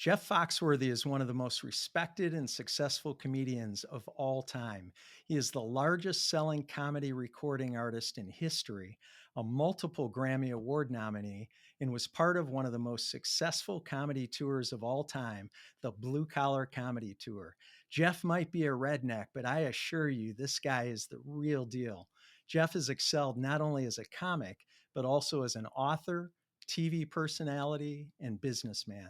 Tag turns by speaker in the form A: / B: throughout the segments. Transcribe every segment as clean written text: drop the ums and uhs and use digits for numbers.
A: Jeff Foxworthy is one of the most respected and successful comedians of all time. He is the largest selling comedy recording artist in history, a multiple Grammy Award nominee, and was part of one of the most successful comedy tours of all time, the Blue Collar Comedy Tour. Jeff might be a redneck, but I assure you, this guy is the real deal. Jeff has excelled not only as a comic, but also as an author, TV personality, and businessman.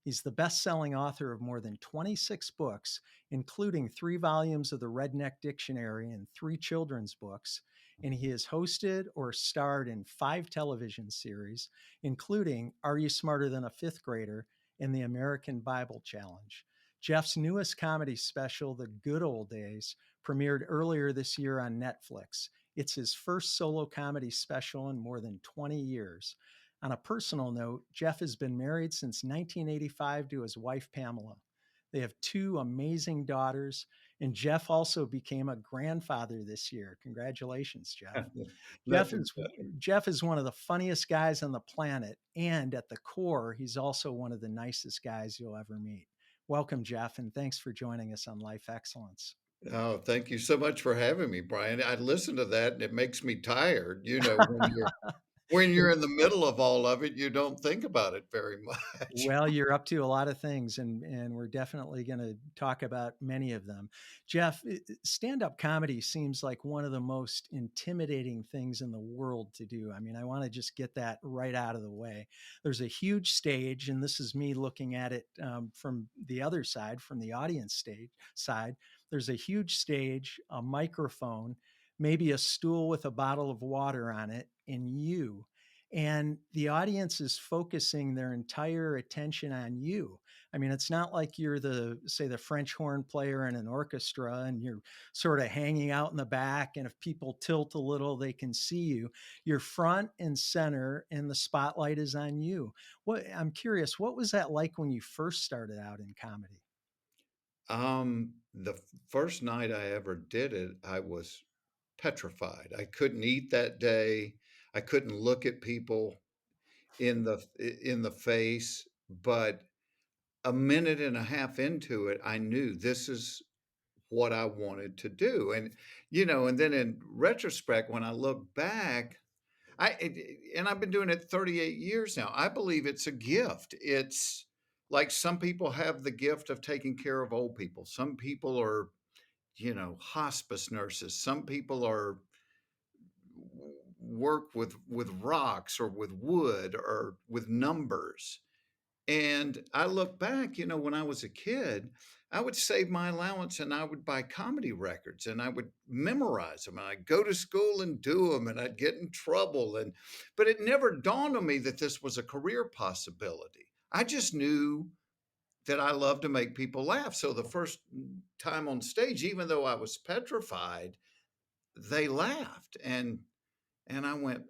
A: He's the best selling author of more than 26 books, including 3 volumes of the Redneck Dictionary and 3 children's books. And he has hosted or starred in 5 television series, including Are You Smarter Than a Fifth Grader and the American Bible Challenge. Jeff's newest comedy special, The Good Old Days, premiered earlier this year on Netflix. It's his first solo comedy special in more than 20 years. On a personal note, Jeff has been married since 1985 to his wife, Pamela. They have 2 amazing daughters, and Jeff also became a grandfather this year. Congratulations, Jeff. Jeff
B: Nothing
A: is
B: better.
A: Jeff is one of the funniest guys on the planet, and at the core, he's also one of the nicest guys you'll ever meet. Welcome, Jeff, and thanks for joining us on Life Excellence.
B: Oh, thank you so much for having me, Brian. I listen to that and it makes me tired. When you're in the middle of all of it, you don't think about it very much.
A: Well, you're up to a lot of things, and we're definitely going to talk about many of them. Jeff, stand-up comedy seems like one of the most intimidating things in the world to do. I mean, I want to just get that right out of the way. There's a huge stage, and this is me looking at it from the other side, from the audience side. There's a huge stage, a microphone, maybe a stool with a bottle of water on it, and you. And the audience is focusing their entire attention on you. I mean, it's not like you're say, the French horn player in an orchestra and you're sort of hanging out in the back. And if people tilt a little, they can see you. You're front and center, and the spotlight is on you. I'm curious, what was that like when you first started out in comedy?
B: The first night I ever did it, I was petrified. I couldn't eat that day. I couldn't look at people in the face, but a minute and a half into it, I knew this is what I wanted to do. And then in retrospect, when I look back, and I've been doing it 38 years now. I believe it's a gift. It's like some people have the gift of taking care of old people. Some people are, hospice nurses. Some people are work with rocks or with wood or with numbers. And I look back, when I was a kid, I would save my allowance and I would buy comedy records and I would memorize them and I'd go to school and do them and I'd get in trouble. But it never dawned on me that this was a career possibility. I just knew that I love to make people laugh. So the first time on stage, even though I was petrified, they laughed. And I went,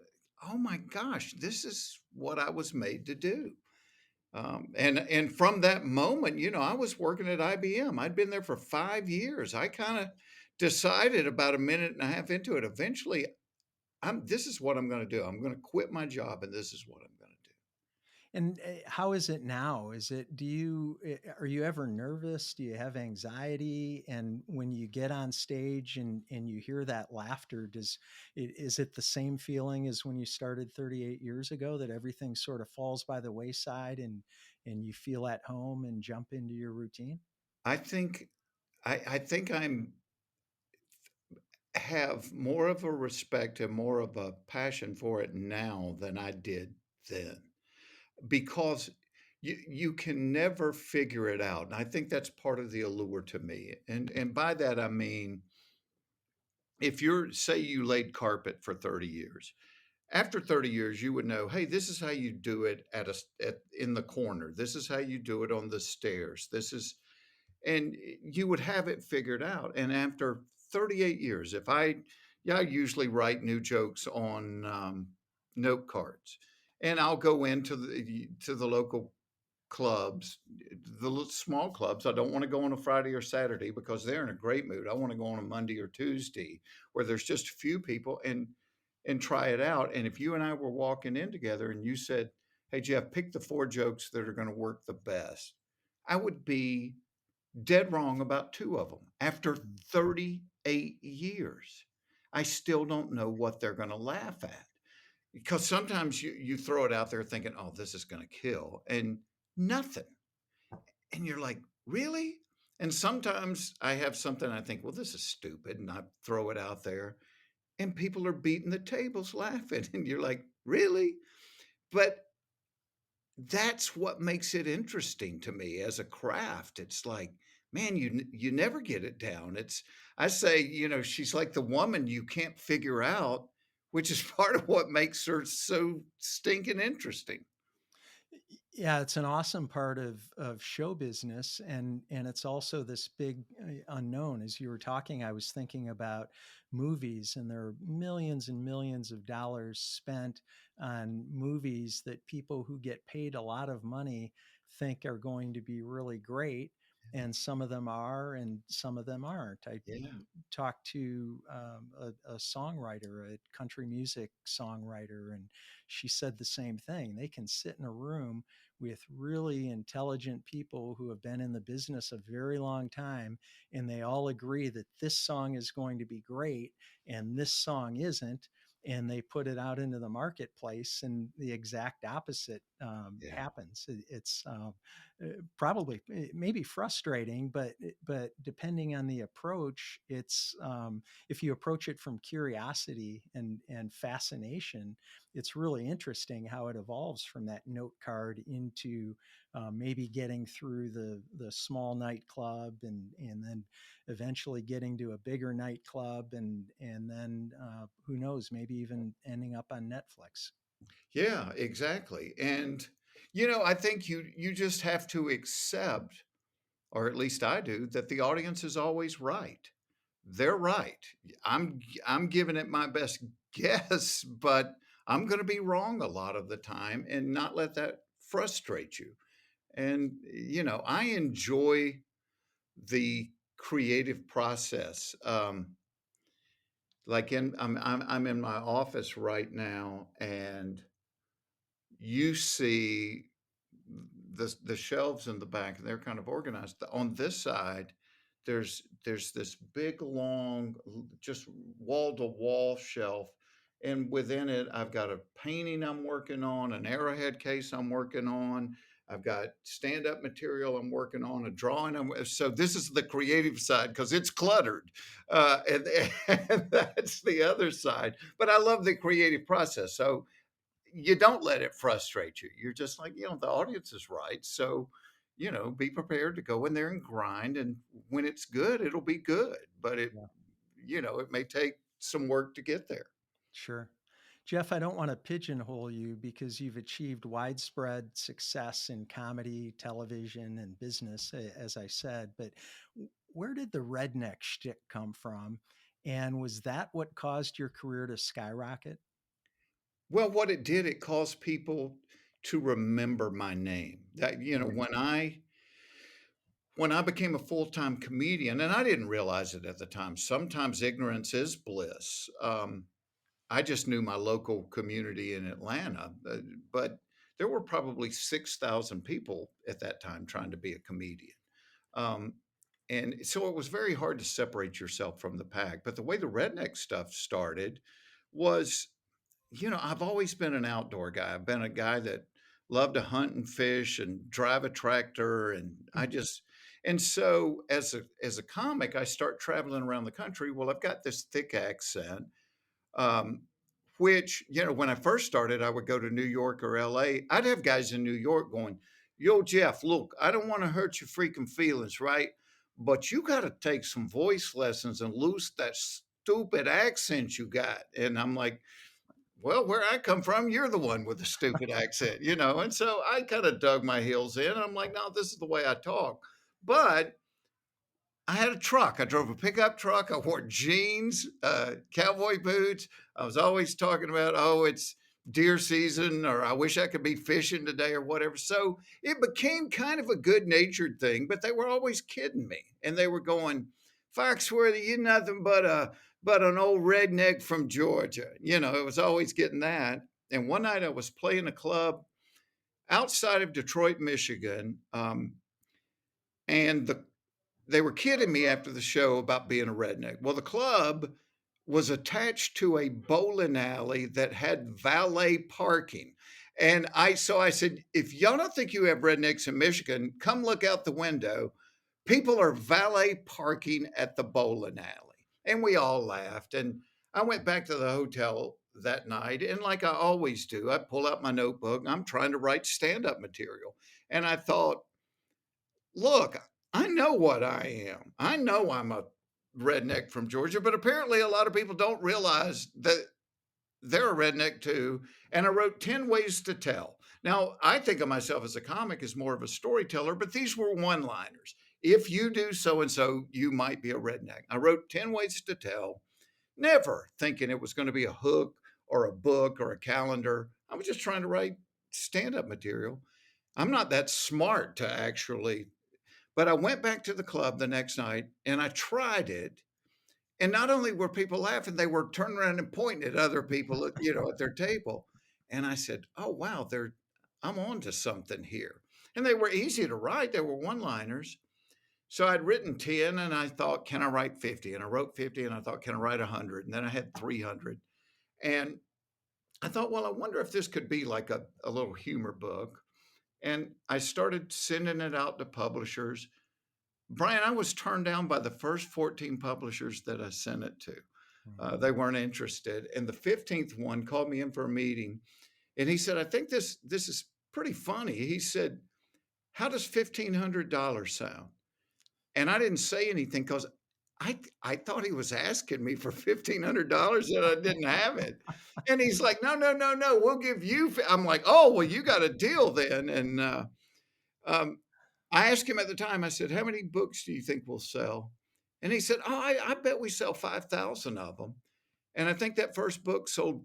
B: oh my gosh, this is what I was made to do. And from that moment, I was working at IBM. I'd been there for 5 years. I kind of decided about a minute and a half into it. Eventually, this is what I'm going to do. I'm going to quit my job, and this is what I'm going to do.
A: And how is it now? Are you ever nervous? Do you have anxiety? And when you get on stage and you hear that laughter, is it the same feeling as when you started 38 years ago, that everything sort of falls by the wayside and you feel at home and jump into your routine?
B: I think I think I'm have more of a respect and more of a passion for it now than I did then, because you can never figure it out. And I think that's part of the allure to me. And by that I mean, if you're say you laid carpet for 30 years, after 30 years you would know, hey, this is how you do it in the corner. This is how you do it on the stairs. And you would have it figured out. And after 38 years, I usually write new jokes on note cards, and I'll go into the local clubs, the small clubs. I don't want to go on a Friday or Saturday because they're in a great mood. I want to go on a Monday or Tuesday where there's just a few people and try it out. And if you and I were walking in together and you said, hey, Jeff, pick the 4 jokes that are going to work the best, I would be dead wrong about 2 of them. After
A: Mm.
B: 38 years, I still don't know what they're gonna laugh at. Because sometimes you throw it out there thinking, "Oh, this is gonna kill," and nothing. And you're like, "Really?" And sometimes I have something I think, "Well, this is stupid," and I throw it out there, and people are beating the tables laughing, and you're like, "Really?" But that's what makes it interesting to me as a craft. It's like, man, you never get it down. It's I say, she's like the woman you can't figure out, which is part of what makes her so stinking interesting.
A: Yeah, it's an awesome part of show business, and it's also this big unknown. As you were talking, I was thinking about movies, and there are millions and millions of dollars spent on movies that people who get paid a lot of money think are going to be really great, and some of them are, and some of them aren't. I
B: Yeah.
A: talked to a songwriter, a country music songwriter, and she said the same thing. They can sit in a room with really intelligent people who have been in the business a very long time, and they all agree that this song is going to be great and this song isn't. And they put it out into the marketplace, and the exact opposite
B: Yeah.
A: happens. It's probably maybe frustrating, but depending on the approach, it's if you approach it from curiosity and fascination, it's really interesting how it evolves from that note card into maybe getting through the small nightclub, and then eventually getting to a bigger nightclub, and then who knows, maybe even ending up on Netflix.
B: Yeah, exactly. And I think you just have to accept, or at least I do, that the audience is always right. They're right. I'm giving it my best guess, but I'm going to be wrong a lot of the time and not let that frustrate you. And I enjoy the creative process. Like I'm in my office right now, and you see the shelves in the back, and they're kind of organized. On this side, there's this big, long, just wall-to-wall shelf, and within it, I've got a painting I'm working on, an arrowhead case I'm working on. I've got stand-up material I'm working on, a drawing so this is the creative side because it's cluttered, and and that's the other side, but I love the creative process, so you don't let it frustrate you. You're just like, the audience is right. So, be prepared to go in there and grind. And when it's good, it'll be good. But it may take some work to get there.
A: Sure. Jeff, I don't want to pigeonhole you because you've achieved widespread success in comedy, television, and business, as I said. But where did the redneck shtick come from? And was that what caused your career to skyrocket?
B: Well, what it did, it caused people to remember my name. That,
A: Mm.
B: when I became a full-time comedian, and I didn't realize it at the time, sometimes ignorance is bliss. I just knew my local community in Atlanta, but there were probably 6,000 people at that time trying to be a comedian. Um, and so it was very hard to separate yourself from the pack. But the way the redneck stuff started was, I've always been an outdoor guy. I've been a guy that loved to hunt and fish and drive a tractor. And and so as a comic, I start traveling around the country. Well, I've got this thick accent, um, which, when I first started, I would go to New York or LA. I'd have guys in New York going, "Yo, Jeff, look, I don't want to hurt your freaking feelings, right? But you got to take some voice lessons and lose that stupid accent you got." And I'm like, well, where I come from, you're the one with the stupid accent. And so I kind of dug my heels in. I'm like, no, this is the way I talk. But I had a truck. I drove a pickup truck. I wore jeans, cowboy boots. I was always talking about, oh, it's deer season, or I wish I could be fishing today, or whatever. So it became kind of a good natured thing, but they were always kidding me. And they were going, Foxworthy, you're nothing but an old redneck from Georgia. It was always getting that. And one night I was playing a club outside of Detroit, Michigan. and they were kidding me after the show about being a redneck. Well, the club was attached to a bowling alley that had valet parking. And I said, if y'all don't think you have rednecks in Michigan, come look out the window. People are valet parking at the bowling alley. And we all laughed. And I went back to the hotel that night. And like I always do, I pull out my notebook. I'm trying to write stand up material. And I thought, look, I know what I am. I know I'm a redneck from Georgia, but apparently a lot of people don't realize that they're a redneck too. And I wrote 10 ways to tell. Now, I think of myself as a comic as more of a storyteller, but these were one liners. If you do so and so, you might be a redneck. I wrote 10 ways to tell, never thinking it was going to be a hook or a book or a calendar. I was just trying to write stand up material. I'm not that smart to actually, but I went back to the club the next night and I tried it. And not only were people laughing, they were turning around and pointing at other people, at their table. And I said, "Oh wow, I'm on to something here." And they were easy to write. They were one-liners. So I'd written 10 and I thought, can I write 50? And I wrote 50 and I thought, can I write 100? And then I had 300. And I thought, well, I wonder if this could be like a little humor book. And I started sending it out to publishers. Brian, I was turned down by the first 14 publishers that I sent it to.
A: Mm.
B: They weren't interested. And the 15th one called me in for a meeting. And he said, I think this is pretty funny. He said, how does $1,500 sound? And I didn't say anything because I thought he was asking me for $1,500 and I didn't have it. And he's like, no, no, no, no, we'll give you. I'm like, oh, well, you got a deal then. And um, I asked him at the time, I said, how many books do you think we'll sell? And he said, oh, I bet we sell 5,000 of them. And I think that first book sold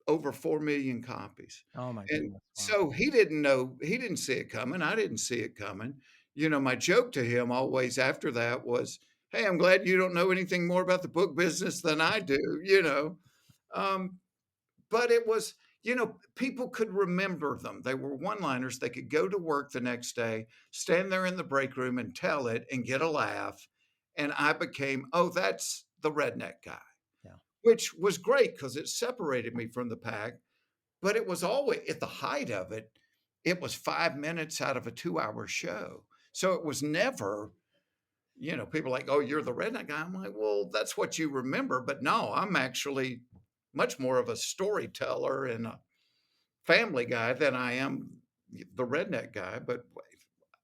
B: over 4 million copies.
A: Oh my
B: And
A: goodness. Wow.
B: so he didn't see it coming. I didn't see it coming. My joke to him always after that was, hey, I'm glad you don't know anything more about the book business than I do. Um, but it was, people could remember them. They were one-liners. They could go to work the next day, stand there in the break room and tell it and get a laugh. And I became, oh, that's the redneck guy,
A: Yeah.
B: which was great because it separated me from the pack. But it was always at the height of it, it was 5 minutes out of a 2-hour show. So it was never, people like, oh, you're the redneck guy. I'm like, well, that's what you remember. But no, I'm actually much more of a storyteller and a family guy than I am the redneck guy. But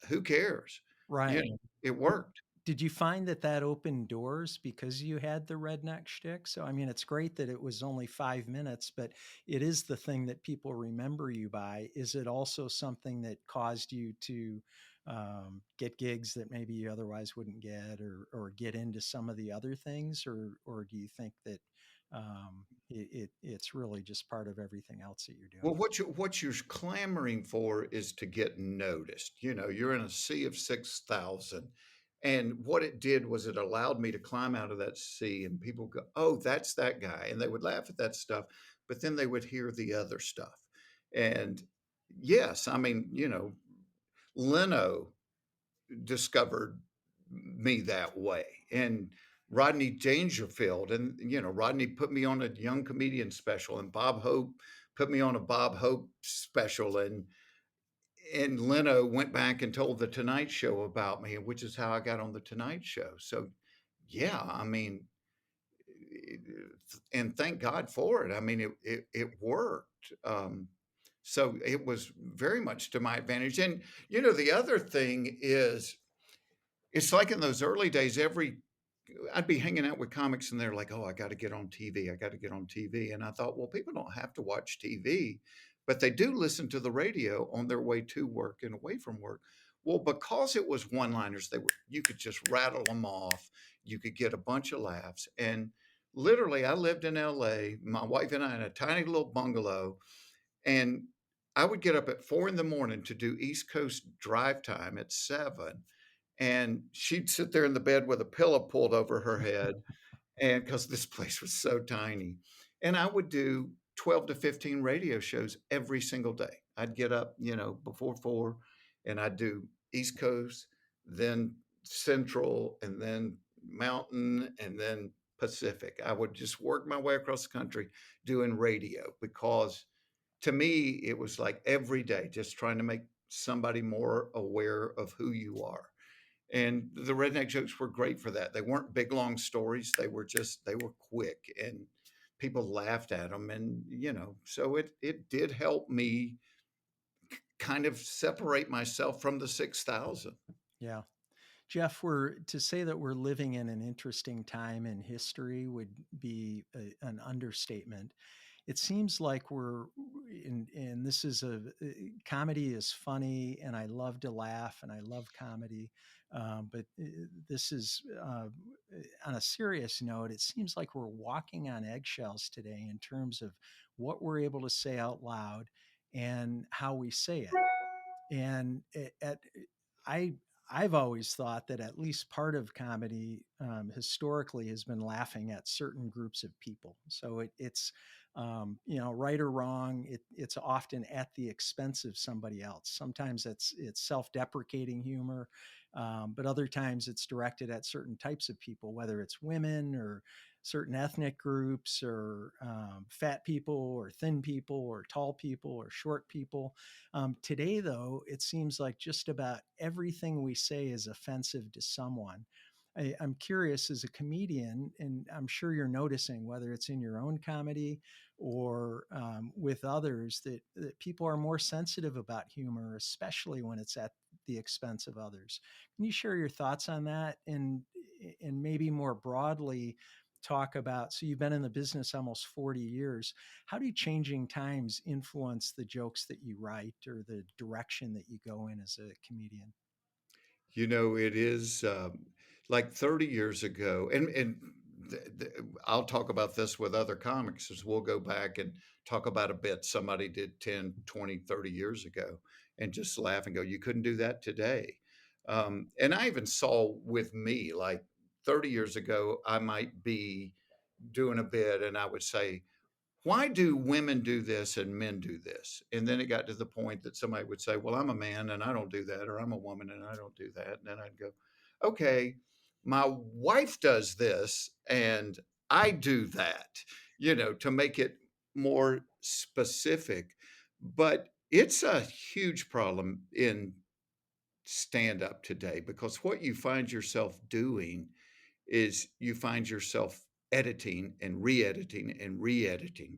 B: who cares?
A: Right.
B: It worked.
A: Did you find that that opened doors because you had the redneck shtick? So, I mean, it's great that it was only 5 minutes, but it is the thing that people remember you by. Is it also something that caused you to get gigs that maybe you otherwise wouldn't get, or get into some of the other things, or do you think that it's really just part of everything else that you're
B: Well,
A: doing?
B: what you're clamoring for is to get noticed. You're in a sea of 6,000. And what it did was it allowed me to climb out of that sea and people go, oh, that's that guy. And they would laugh at that stuff, but then they would hear the other stuff. And yes, I mean, Leno discovered me that way. And Rodney Dangerfield, and Rodney put me on a young comedian special, and Bob Hope put me on a Bob Hope special, and Leno went back and told the Tonight Show about me, which is how I got on the Tonight Show. So yeah, I mean, and thank God for it. I mean, it worked. So it was very much to my advantage. And the other thing is, it's like in those early days, I'd be hanging out with comics and they're like, oh, I got to get on TV. I got to get on TV. And I thought, well, people don't have to watch TV, but they do listen to the radio on their way to work and away from work. Well, because it was one-liners, you could just rattle them off. You could get a bunch of laughs. And literally, I lived in LA, my wife and I in a tiny little bungalow, and I would get up at 4 in the morning to do East Coast drive time at 7, and she'd sit there in the bed with a pillow pulled over her head, and because this place was so tiny, and I would do 12 to 15 radio shows every single day. I'd get up, before 4, and I'd do East Coast, then Central, and then Mountain, and then Pacific. I would just work my way across the country doing radio because to me, it was like every day just trying to make somebody more aware of who you are. And the redneck jokes were great for that. They weren't big, long stories. They were quick and people laughed at them. And, so it did help me kind of separate myself from the 6,000.
A: Yeah. Jeff, we're to say that we're living in an interesting time in history would be an understatement. It seems like we're and this is comedy is funny, and I love to laugh, and I love comedy. But this is on a serious note. It seems like we're walking on eggshells today in terms of what we're able to say out loud and how we say it. And I I've always thought that at least part of comedy historically has been laughing at certain groups of people. So it's right or wrong. It's often at the expense of somebody else. Sometimes it's self-deprecating humor, but other times it's directed at certain types of people, whether it's women or certain ethnic groups or fat people or thin people or tall people or short people. Today, though, it seems like just about everything we say is offensive to someone. I'm curious as a comedian, and I'm sure you're noticing whether it's in your own comedy or with others that people are more sensitive about humor, especially when it's at the expense of others. Can you share your thoughts on that and maybe more broadly talk about, so you've been in the business almost 40 years. How do changing times influence the jokes that you write or the direction that you go in as a comedian?
B: It is like 30 years ago, and I'll talk about this with other comics as we'll go back and talk about a bit somebody did 10, 20, 30 years ago and just laugh and go, you couldn't do that today. And I even saw with me, like 30 years ago, I might be doing a bit and I would say, why do women do this and men do this? And then it got to the point that somebody would say, well, I'm a man and I don't do that, or I'm a woman and I don't do that. And then I'd go, okay, my wife does this and I do that, to make it more specific. But it's a huge problem in stand up today because what you find yourself doing is you find yourself editing and re-editing and re-editing,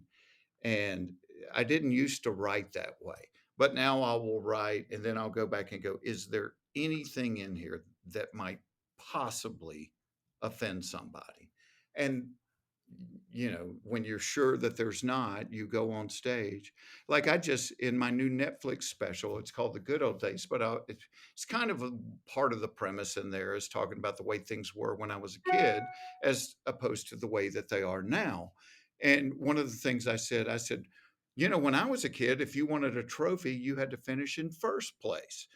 B: and I didn't used to write that way, but now I will write and then I'll go back and go, is there anything in here that might possibly offend somebody? And when you're sure that there's not, you go on stage. Like I just, in my new Netflix special, it's called The Good Old Days, but it's kind of a part of the premise in there is talking about the way things were when I was a kid as opposed to the way that they are now. And one of the things I said, when I was a kid, if you wanted a trophy, you had to finish in first place.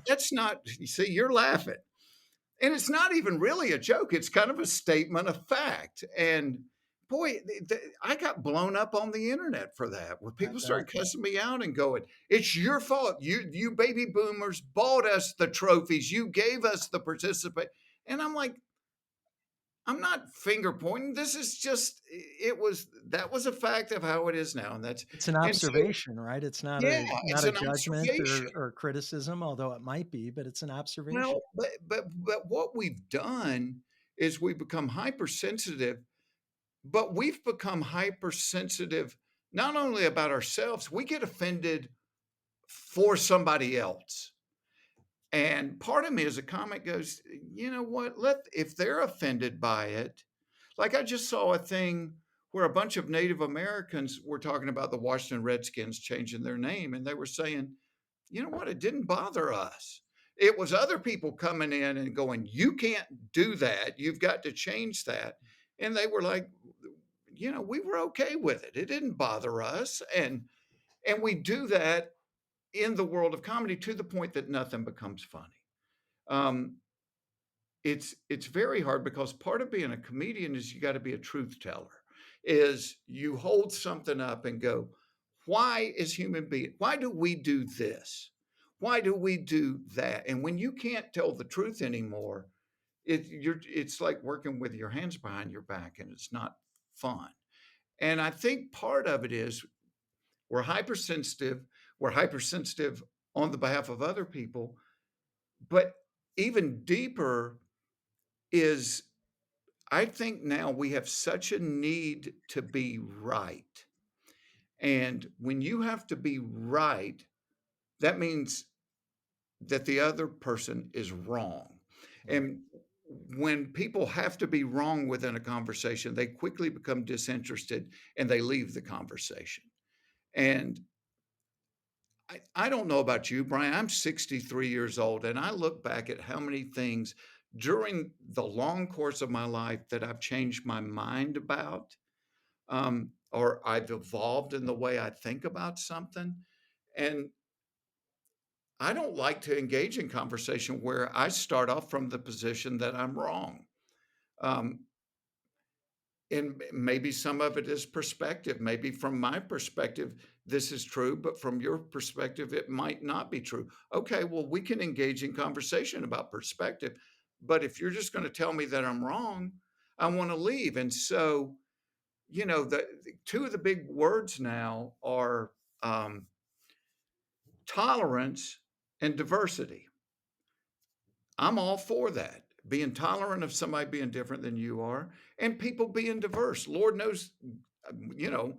B: That's not, you see, you're laughing. And it's not even really a joke. It's kind of a statement of fact. And boy, I got blown up on the internet for that, where
A: I
B: people
A: bet.
B: started cussing me out and going, "It's your fault. You baby boomers bought us the trophies. You gave us the participate." And I'm like, I'm not finger pointing. This is just that was a fact of how it is now, and that's
A: It's an
B: and so
A: observation, right? It's
B: yeah,
A: not
B: it's
A: a
B: an
A: judgment
B: observation.
A: or criticism, although it might be, but it's an observation.
B: Well, but what we've done is we become hypersensitive, but we've become hypersensitive not only about ourselves, we get offended for somebody else. And part of me as a comic goes, you know what? If they're offended by it, like I just saw a thing where a bunch of Native Americans were talking about the Washington Redskins changing their name, and they were saying, you know what? It didn't bother us. It was other people coming in and going, you can't do that. You've got to change that. And they were like, we were okay with it. It didn't bother us. And we do that in the world of comedy to the point that nothing becomes funny. Um, it's very hard because part of being a comedian is you got to be a truth teller. Is you hold something up and go, why is human being? Why do we do this? Why do we do that? And when you can't tell the truth anymore, it's like working with your hands behind your back, and it's not fun. And I think part of it is we're hypersensitive. We're hypersensitive on the behalf of other people, but even deeper is I think now we have such a need to be right. And when you have to be right, that means that the other person is wrong.
A: Right.
B: And when people have to be wrong within a conversation, they quickly become disinterested and they leave the conversation. And I don't know about you, Brian. I'm 63 years old, and I look back at how many things during the long course of my life that I've changed my mind about, or I've evolved in the way I think about something. And I don't like to engage in conversation where I start off from the position that I'm wrong. Um, and maybe some of it is perspective. Maybe from my perspective, this is true, but from your perspective, it might not be true. Okay, well, we can engage in conversation about perspective. But if you're just going to tell me that I'm wrong, I want to leave. And so, the two of the big words now are tolerance and diversity. I'm all for that. Being tolerant of somebody being different than you are and people being diverse. Lord knows, you know,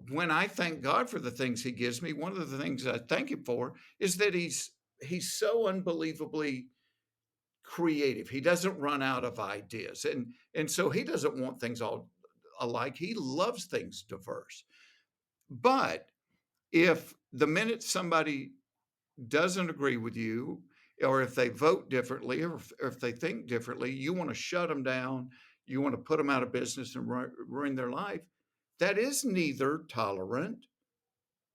B: when I thank God for the things he gives me, one of the things I thank him for is that he's so unbelievably creative. He doesn't run out of ideas. And so he doesn't want things all alike. He loves things diverse. But if the minute somebody doesn't agree with you, or if they vote differently, or if they think differently, you want to shut them down, you want to put them out of business and ruin their life. That is neither tolerant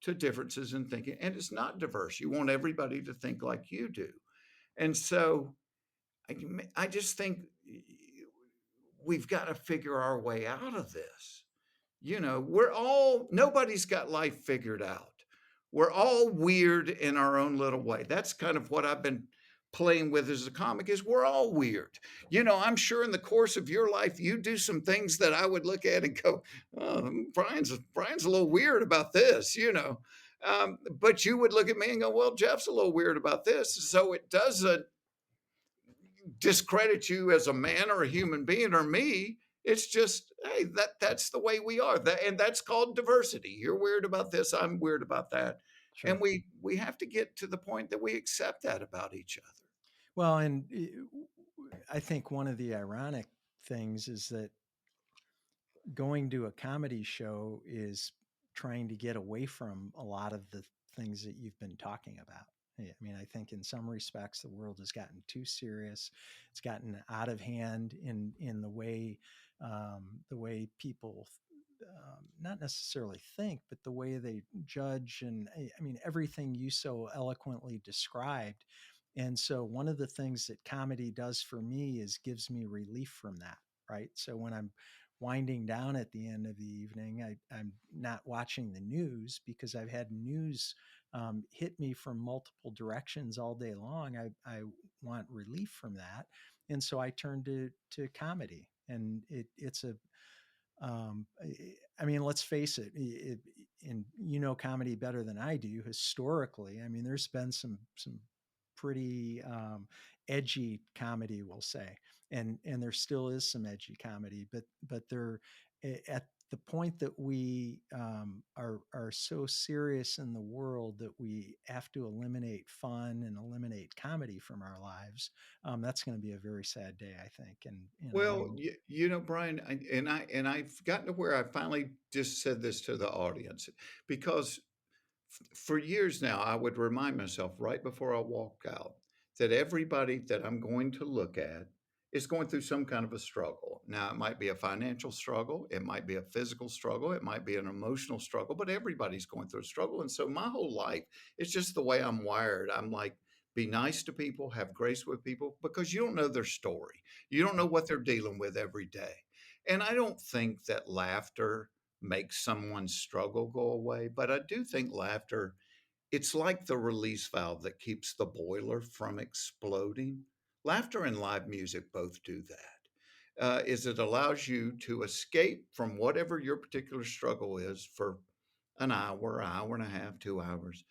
B: to differences in thinking, and it's not diverse. You want everybody to think like you do. And so I just think we've got to figure our way out of this. Nobody's got life figured out. We're all weird in our own little way. That's kind of what I've been playing with as a comic is we're all weird. I'm sure in the course of your life, you do some things that I would look at and go, oh, Brian's a little weird about this. But you would look at me and go, well, Jeff's a little weird about this. So it doesn't discredit you as a man or a human being or me. It's just, hey, that's the way we are. And that's called diversity. You're weird about this, I'm weird about that. And
A: Sure.
B: we have to get to the point that we accept that about each other.
A: Well, and I think one of the ironic things is that going to a comedy show is trying to get away from a lot of the things that you've been talking about. I mean, I think in some respects the world has gotten too serious. It's gotten out of hand in the way people not necessarily think, but the way they judge. And I mean, everything you so eloquently described. And so, one of the things that comedy does for me is gives me relief from that. Right. So when I'm winding down at the end of the evening, I'm not watching the news because I've had news hit me from multiple directions all day long. I want relief from that, and so I turn to comedy, and it's a I mean, let's face it, and you know comedy better than I do. Historically, I mean, there's been some pretty edgy comedy, we'll say, and there still is some edgy comedy, but they're at the point that we are so serious in the world that we have to eliminate fun and eliminate comedy from our lives. That's going to be a very sad day, I think. And I
B: Well,
A: know,
B: Brian, and I've gotten to where I finally just said this to the audience because for years now, I would remind myself right before I walk out that everybody that I'm going to look at is going through some kind of a struggle. Now, it might be a financial struggle, it might be a physical struggle, it might be an emotional struggle, but everybody's going through a struggle. And so my whole life, it's just the way I'm wired. I'm like, be nice to people, have grace with people, because you don't know their story. You don't know what they're dealing with every day. And I don't think that laughter makes someone's struggle go away, but I do think laughter it's like the release valve that keeps the boiler from exploding. Laughter and live music both do that. Is it allows you to escape from whatever your particular struggle is for an hour and a half, 2 hours,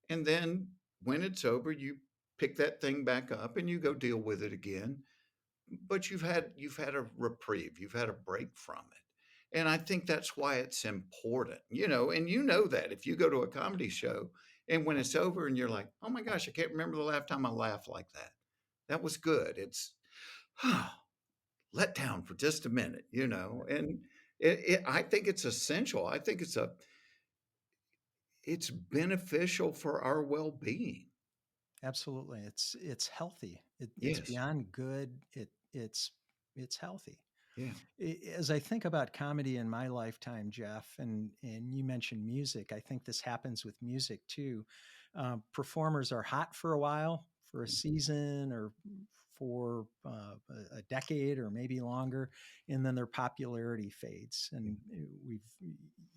B: and then when it's over, you pick that thing back up and you go deal with it again. But you've had a reprieve, you've had a break from it. And I think that's why it's important, and you know that if you go to a comedy show and when it's over and you're like, "Oh my gosh, I can't remember the last time I laughed like that. That was good." It's let down for just a minute, and I think it's essential. I think it's beneficial for our well-being.
A: Absolutely. It's healthy. It's
B: Yes.
A: beyond good. It's healthy.
B: Yeah.
A: As I think about comedy in my lifetime, Jeff, and you mentioned music, I think this happens with music too. Performers are hot for a while, for a season, or for a decade, or maybe longer, and then their popularity fades. And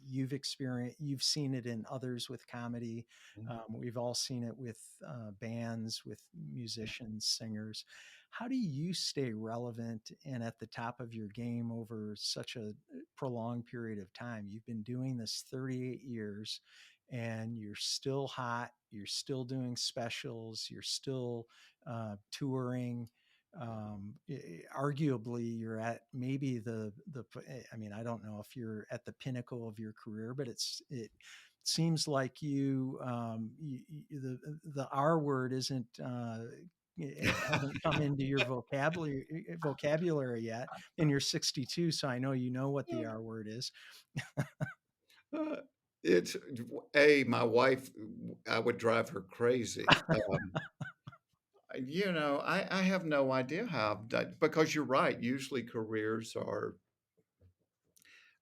A: you've seen it in others with comedy. We've all seen it with bands, with musicians, singers. How do you stay relevant and at the top of your game over such a prolonged period of time? You've been doing this 38 years and you're still hot, you're still doing specials, you're still touring. Arguably, you're at maybe I mean, I don't know if you're at the pinnacle of your career, but it seems like the R word isn't it hasn't come into your vocabulary yet, and you're 62, so I know you know what the R word is.
B: Uh, it's A, my wife, I would drive her crazy. I have no idea how I've done because you're right. Usually careers are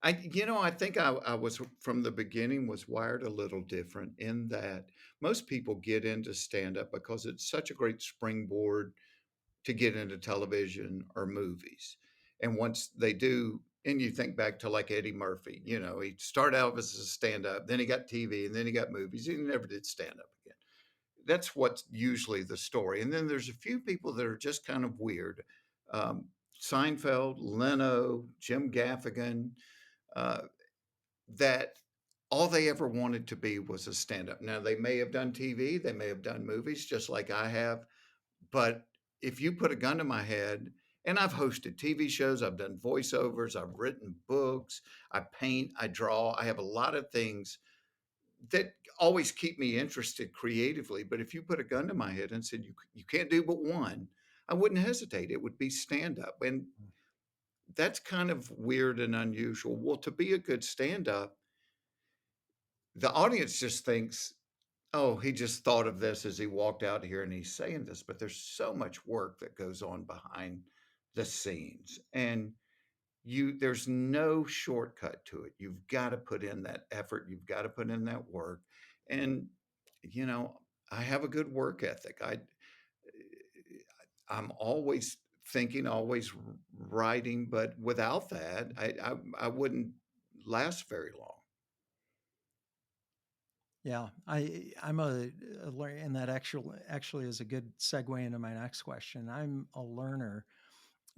B: I think I was from the beginning was wired a little different in that most people get into stand-up because it's such a great springboard to get into television or movies. And once they do, and you think back to like Eddie Murphy, he started out as a stand-up, then he got TV, and then he got movies. He never did stand-up again. That's what's usually the story. And then there's a few people that are just kind of weird. Um, Seinfeld, Leno, Jim Gaffigan, uh, that all they ever wanted to be was a stand-up. Now they may have done TV, they may have done movies just like I have, but if you put a gun to my head, and I've hosted TV shows, I've done voiceovers, I've written books, I paint, I draw, I have a lot of things that always keep me interested creatively. But if you put a gun to my head and said you can't do but one, I wouldn't hesitate. It would be stand up, and that's kind of weird and unusual. Well, to be a good stand up, the audience just thinks, oh, he just thought of this as he walked out here and he's saying this, but there's so much work that goes on behind the scenes. And there's no shortcut to it. You've got to put in that effort, you've got to put in that work. And you know, I have a good work ethic. I'm always thinking, always writing, but without that, I wouldn't last very long.
A: Yeah, I'm a learner, and that actually is a good segue into my next question. I'm a learner,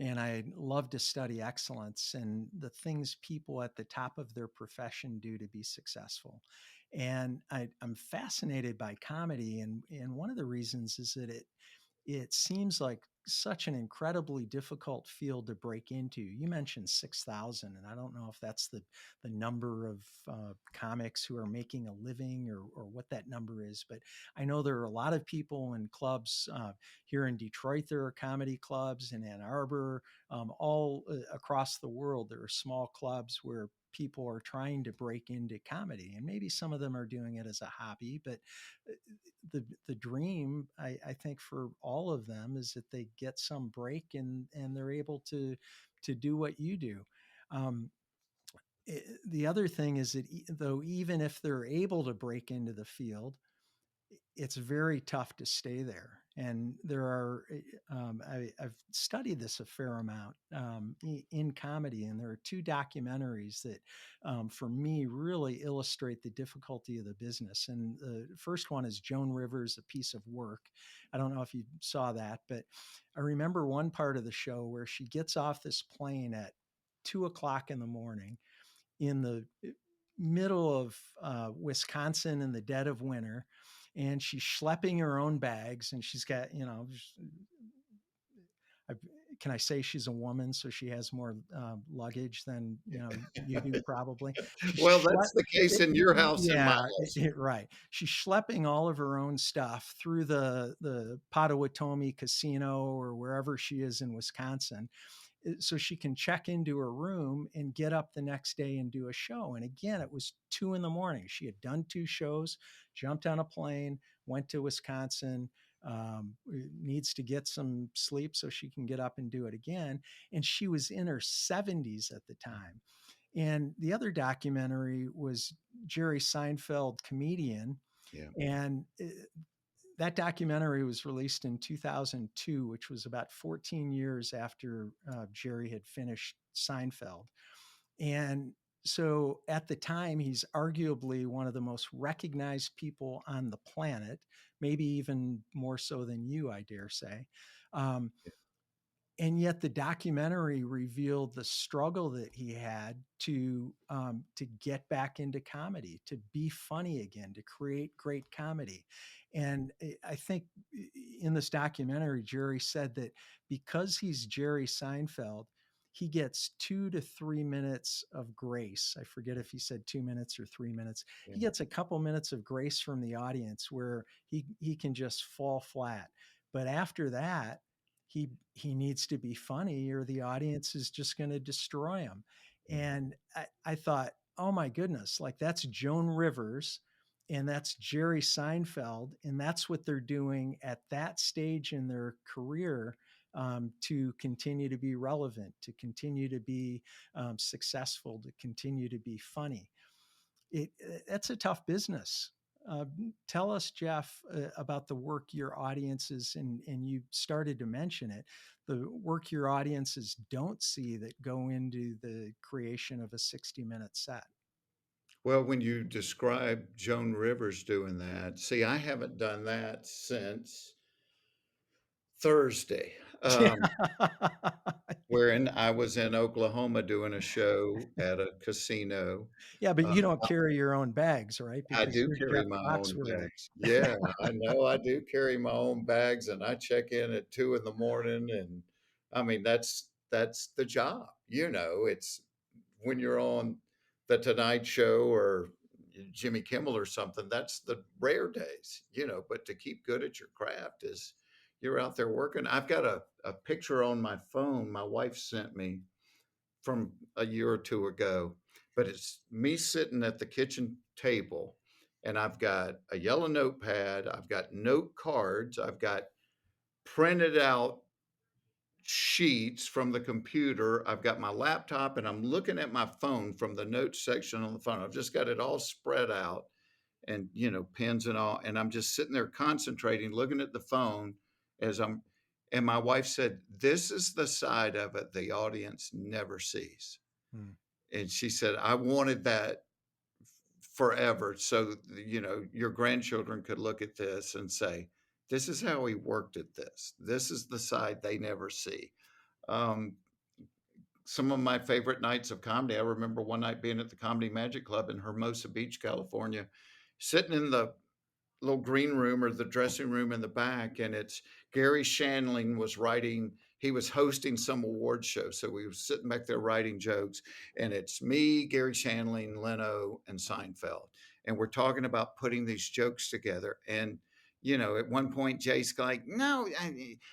A: and I love to study excellence and the things people at the top of their profession do to be successful. And I'm fascinated by comedy, and one of the reasons is that it seems like such an incredibly difficult field to break into. You mentioned 6,000, and I don't know if that's the number of comics who are making a living, or what that number is, but I know there are a lot of people in clubs here in Detroit. There are comedy clubs in Ann Arbor, all across the world. There are small clubs where people are trying to break into comedy, and maybe some of them are doing it as a hobby, but uh, the dream, I think, for all of them is that they get some break, and they're able to do what you do. Um, the other thing is that though, even if they're able to break into the field, it's very tough to stay there. And there are, I've studied this a fair amount in comedy, and there are two documentaries that, for me, really illustrate the difficulty of the business. And the first one is Joan Rivers, A Piece of Work. I don't know if you saw that, but I remember one part of the show where she gets off this plane at 2 o'clock in the morning in the middle of Wisconsin in the dead of winter, and she's schlepping her own bags, and she's got, I, can I say she's a woman, so she has more luggage than you do probably. She's
B: Well, that's the case in your house and my
A: yeah,
B: house.
A: right. She's schlepping all of her own stuff through the Potawatomi Casino or wherever she is in Wisconsin, so she can check into her room and get up the next day and do a show. And again, it was 2 in the morning. She had done 2 shows, jumped on a plane, went to Wisconsin, needs to get some sleep so she can get up and do it again. And she was in her 70s at the time. And the other documentary was Jerry Seinfeld, comedian.
B: Yeah.
A: And that documentary was released in 2002, which was about 14 years after Jerry had finished Seinfeld. And so at the time, he's arguably one of the most recognized people on the planet, maybe even more so than you, I dare say. Um, and yet the documentary revealed the struggle that he had to get back into comedy, to be funny again, to create great comedy. And I think in this documentary, Jerry said that because he's Jerry Seinfeld, he gets 2 to 3 minutes of grace. I forget if he said 2 minutes or 3 minutes.
B: Yeah.
A: He gets a couple minutes of grace from the audience where he can just fall flat. But after that, he needs to be funny or the audience is just going to destroy him. And I thought, oh my goodness, like that's Joan Rivers and that's Jerry Seinfeld, and that's what they're doing at that stage in their career, to continue to be relevant, to continue to be successful, to continue to be funny. That's a tough business. Uh, Tell us, Jeff, about the work your audiences, and you started to mention it, the work your audiences don't see that go into the creation of a 60-minute set.
B: Well, when you describe Joan Rivers doing that, see, I haven't done that since Thursday, wherein I was in Oklahoma doing a show at a casino.
A: Yeah, but
B: Uh,
A: you don't carry your own bags, right?
B: I
A: Because
B: do
A: you're
B: carry
A: Jeff
B: my own
A: Foxworthy.
B: bags. Yeah, I know I do carry my own bags, and I check in at 2 in the morning, and I mean, that's the job, it's when you're on The Tonight Show or Jimmy Kimmel or something, that's the rare days, but to keep good at your craft is you're out there working. I've got a picture on my phone my wife sent me from a year or two ago, but it's me sitting at the kitchen table, and I've got a yellow notepad, I've got note cards, I've got printed out sheets from the computer, I've got my laptop, and I'm looking at my phone from the notes section on the phone. I've just got it all spread out and, pens and all, and I'm just sitting there concentrating, looking at the phone as I'm and my wife said, "This is the side of it the audience never sees."
A: Hmm.
B: And she said, "I wanted that forever so, your grandchildren could look at this and say, 'This is how he worked at this. This is the side they never see.'" Um, some of my favorite nights of comedy, I remember one night being at the Comedy Magic Club in Hermosa Beach, California, sitting in the little green room or the dressing room in the back, and it's Gary Shandling was writing. He was hosting some award show, so we were sitting back there writing jokes, and it's me, Gary Shandling, Leno, and Seinfeld, and we're talking about putting these jokes together. And at one point, Jay's like, "No,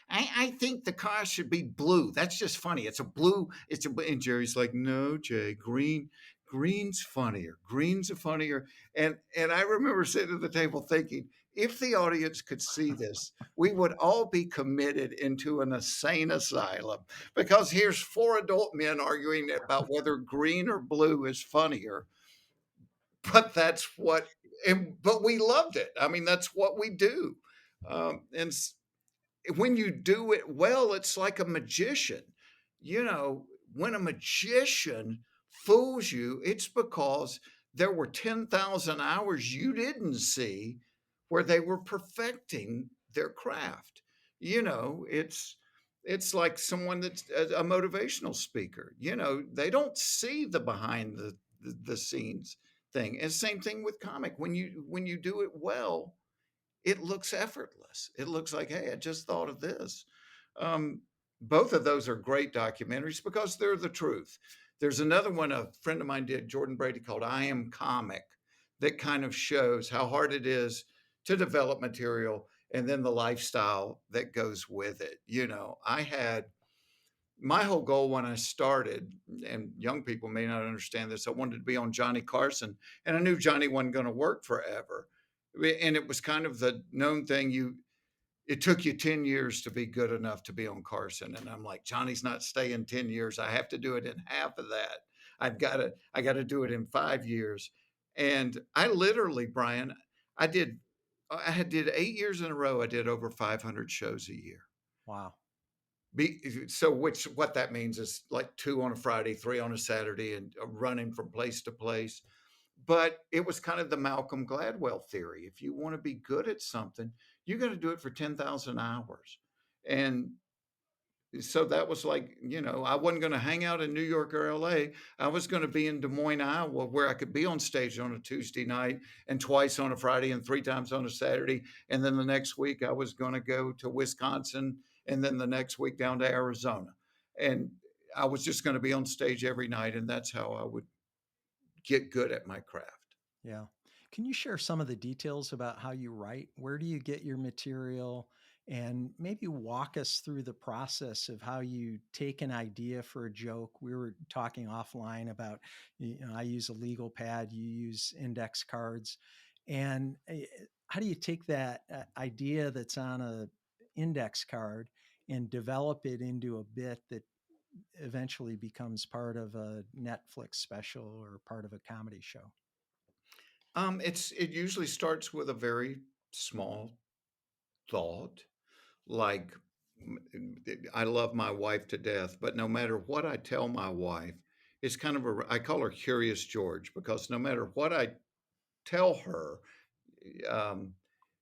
B: I think the car should be blue. That's just funny. It's a blue. It's a." And Jerry's like, "No, Jay, green." Green's funnier. Green's a funnier. And I remember sitting at the table thinking, if the audience could see this, we would all be committed into an insane asylum because here's four adult men arguing about whether green or blue is funnier. But that's what, but we loved it. I mean, that's what we do. And when you do it well, it's like a magician. You know, when a magician fools you, it's because there were 10,000 hours you didn't see where they were perfecting their craft. You know, it's like someone that's a motivational speaker. You know, they don't see the behind the scenes thing. And same thing with comic. When you do it well, it looks effortless. It looks like, hey, I just thought of this. Um, Both of those are great documentaries because they're the truth. There's another one a friend of mine did, Jordan Brady, called I Am Comic, that kind of shows how hard it is to develop material and then the lifestyle that goes with it. You know, I had my whole goal when I started, and young people may not understand this, I wanted to be on Johnny Carson, and I knew Johnny wasn't going to work forever. And it was kind of the known thing. It took you 10 years to be good enough to be on Carson. And I'm like, Johnny's not staying 10 years. I have to do it in half of that. I got to do it in 5 years. And I literally, Brian, I did, I had did 8 years in a row. I did over 500 shows a year.
A: Wow.
B: So what that means is like 2 on a Friday, 3 on a Saturday, and running from place to place. But it was kind of the Malcolm Gladwell theory. If you want to be good at something, you got to do it for 10,000 hours. And so that was like, you know, I wasn't going to hang out in New York or LA. I was going to be in Des Moines, Iowa, where I could be on stage on a Tuesday night and twice on a Friday and 3 times on a Saturday. And then the next week I was going to go to Wisconsin, and then the next week down to Arizona. And I was just going to be on stage every night. And that's how I would get good at my craft.
A: Yeah. Can you share some of the details about how you write? Where do you get your material? And maybe walk us through the process of how you take an idea for a joke. We were talking offline about, I use a legal pad, you use index cards. And how do you take that idea that's on a index card and develop it into a bit that eventually becomes part of a Netflix special or part of a comedy show?
B: It usually starts with a very small thought, like I love my wife to death, but no matter what I tell my wife, it's kind of I call her Curious George, because no matter what I tell her, um,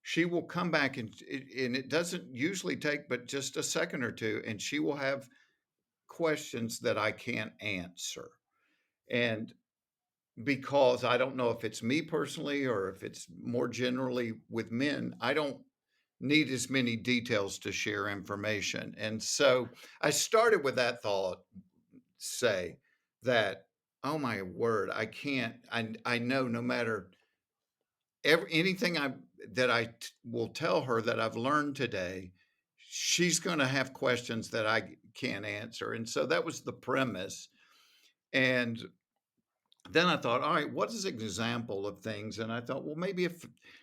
B: she will come back, and it doesn't usually take but just a second or two, and she will have questions that I can't answer. And because I don't know if it's me personally or if it's more generally with men, I don't need as many details to share information. And so I started with that thought, say that, oh my word, I can't, I know no matter anything will tell her that I've learned today, she's going to have questions that I can't answer. And so that was the premise. And then I thought, all right, what is an example of things? And I thought, well, maybe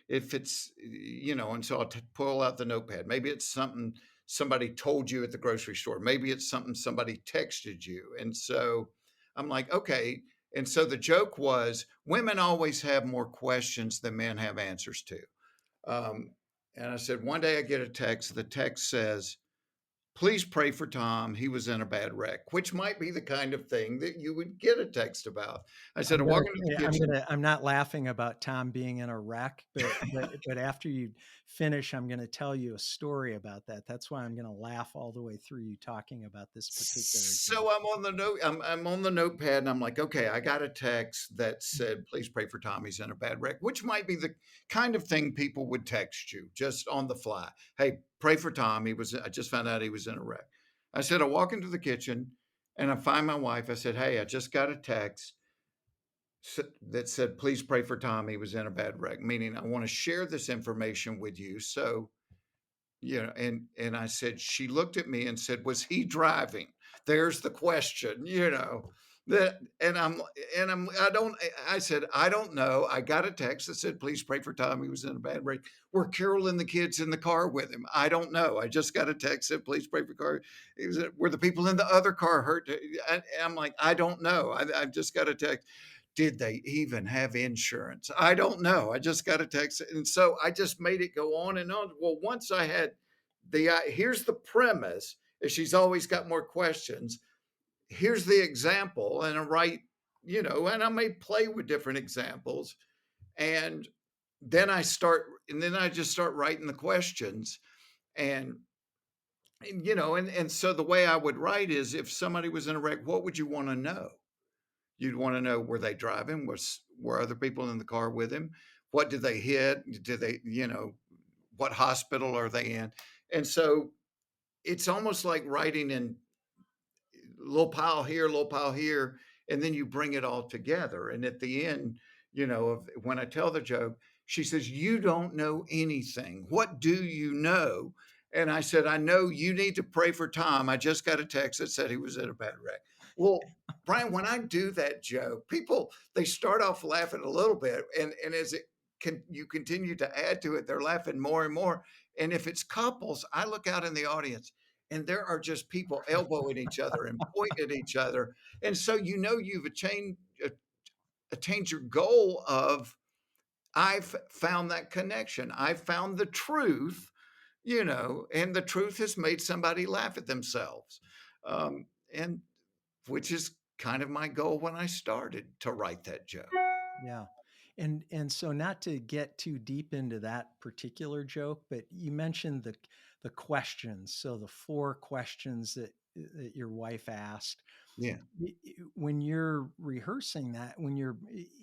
B: if it's, you know, and so pull out the notepad. Maybe it's something somebody told you at the grocery store. Maybe it's something somebody texted you. And so I'm like, okay. And so the joke was, women always have more questions than men have answers to. Um, and I said, one day I get a text. The text says, please pray for Tom. He was in a bad wreck, which might be the kind of thing that you would get a text about. I said, I walk into the kitchen.
A: I'm not laughing about Tom being in a wreck, but after you finish, I'm going to tell you a story about that. That's why I'm going to laugh all the way through you talking about this particular joke.
B: So I'm on the note. I'm on the notepad, and I'm like, okay, I got a text that said, "Please pray for Tom. He's in a bad wreck," which might be the kind of thing people would text you just on the fly. Hey, pray for Tom. I just found out he was in a wreck. I said, I walk into the kitchen, and I find my wife. I said, hey, I just got a text that said, please pray for Tom. He was in a bad wreck. Meaning, I want to share this information with you. So and I said, she looked at me and said, was he driving? There's the question, that, I said, I don't know. I got a text that said, please pray for Tom. He was in a bad break. Were Carol and the kids in the car with him? I don't know. I just got a text that said, please pray for car. Were the people in the other car hurt? I'm like, I don't know. I just got a text. Did they even have insurance? I don't know. I just got a text. And so I just made it go on and on. Well, once I had here's the premise, and she's always got more questions. Here's the example, and I write, and I may play with different examples, and then I just start writing the questions, and and so the way I would write is, if somebody was in a wreck, what would you want to know? You'd want to know, were they driving? Were other people in the car with him? What did they hit? Did they, what hospital are they in? And so it's almost like writing in little pile here, and then you bring it all together. And at the end, when I tell the joke, she says, "You don't know anything. What do you know?" And I said, "I know you need to pray for Tom. I just got a text that said he was in a bad wreck." Well, Brian, when I do that joke, people, they start off laughing a little bit, and as you continue to add to it, they're laughing more and more. And if it's couples, I look out in the audience, and there are just people elbowing each other and pointing at each other. And so you've attained your goal of, I've found that connection. I've found the truth, and the truth has made somebody laugh at themselves. And which is kind of my goal when I started to write that joke.
A: Yeah. And so not to get too deep into that particular joke, but you mentioned the questions. So the 4 questions that your wife asked.
B: Yeah.
A: When you're rehearsing that, when you're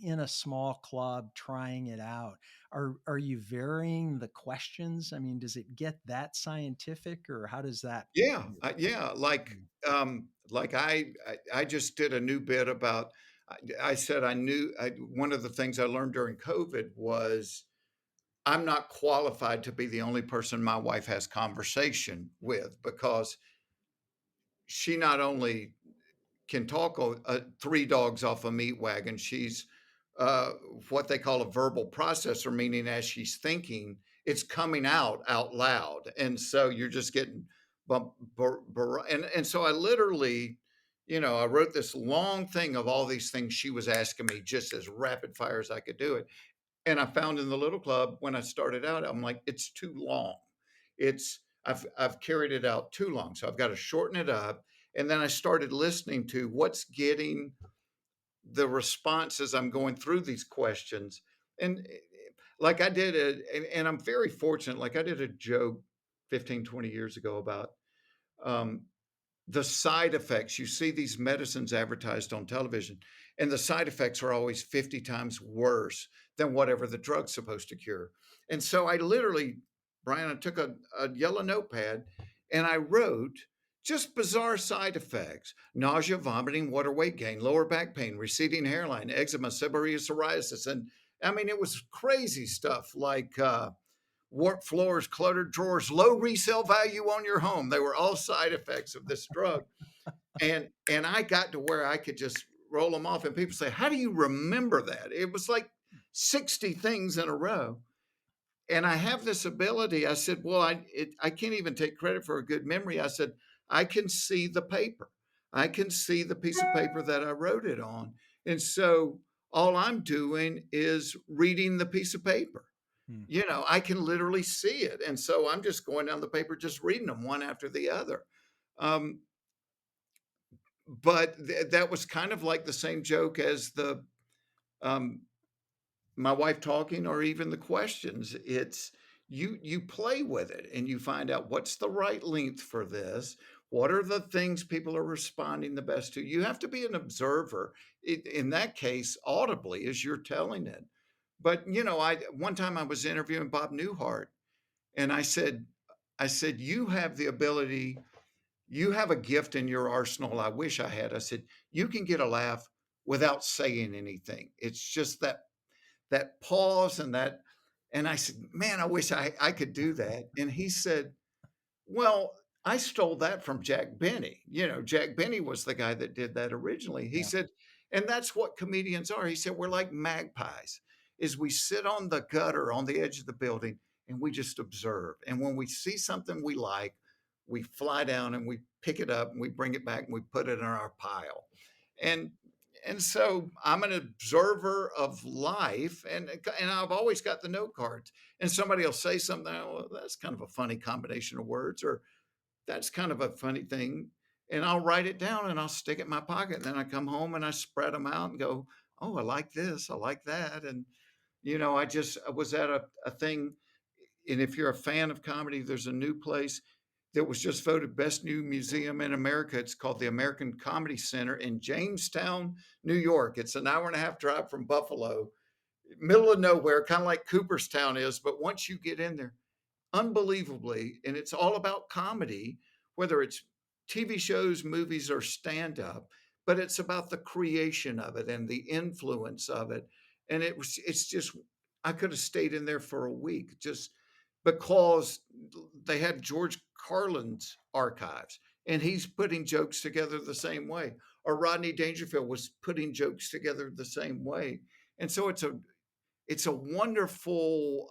A: in a small club trying it out, are you varying the questions? I mean, does it get that scientific, or how does that
B: Yeah,
A: kind of
B: yeah,
A: mm,
B: like I just did a new bit about, I said I knew, one of the things I learned during COVID was, I'm not qualified to be the only person my wife has conversation with, because she not only can talk 3 dogs off a meat wagon. She's uh, what they call a verbal processor, meaning as she's thinking, it's coming out loud, and so you're just getting and so I literally, I wrote this long thing of all these things she was asking me, just as rapid fire as I could do it. And I found in the little club, when I started out, I'm like, it's too long. I've carried it out too long. So I've got to shorten it up. And then I started listening to what's getting the response as I'm going through these questions. And like I did and I'm very fortunate, like I did a joke 15, 20 years ago about um, the side effects. You see these medicines advertised on television, and the side effects are always 50 times worse than whatever the drug's supposed to cure. And so I literally, Brian, I took a yellow notepad and I wrote just bizarre side effects: nausea, vomiting, water weight gain, lower back pain, receding hairline, eczema, seborrheic psoriasis. And I mean, it was crazy stuff like warped floors, cluttered drawers, low resale value on your home. They were all side effects of this drug. And I got to where I could just roll them off. And people say, "How do you remember that?" It was like 60 things in a row. And I have this ability. I said, "Well, I can't even take credit for a good memory." I said, "I can see the paper. I can see the piece of paper that I wrote it on." And so all I'm doing is reading the piece of paper.
A: mm,
B: I can literally see it. And so I'm just going down the paper, just reading them one after the other. Um, but that was kind of like the same joke as the um, my wife talking, or even the questions. It's, you play with it and you find out what's the right length for this. What are the things people are responding the best to? You have to be an observer. In that case, audibly, as you're telling it. But I one time I was interviewing Bob Newhart, and I said, "You have the ability, you have a gift in your arsenal I wish I had." I said, "You can get a laugh without saying anything. It's just that pause and that." And I said, "Man, I wish I could do that." And he said, "Well, I stole that from Jack Benny." Jack Benny was the guy that did that originally. He
A: yeah.
B: said, "And that's what comedians are." He said, "We're like magpies, is we sit on the gutter on the edge of the building and we just observe. And when we see something we like, we fly down and we pick it up and we bring it back and we put it in our pile." And and so I'm an observer of life, and I've always got the note cards. And somebody will say something, "Oh, well, that's kind of a funny combination of words," or "That's kind of a funny thing," and I'll write it down and I'll stick it in my pocket. And then I come home and I spread them out and go, "Oh, I like this, I like that," and I was at a thing, and if you're a fan of comedy, there's a new place that was just voted best new museum in America. It's called the American Comedy Center in Jamestown, New York. It's an hour and a half drive from Buffalo, middle of nowhere, kind of like Cooperstown is. But once you get in there, unbelievably, and it's all about comedy, whether it's TV shows, movies, or stand up, but it's about the creation of it and the influence of it. And it's just, I could have stayed in there for a week just because they had George Carlin's archives and he's putting jokes together the same way, or Rodney Dangerfield was putting jokes together the same way. And so it's a wonderful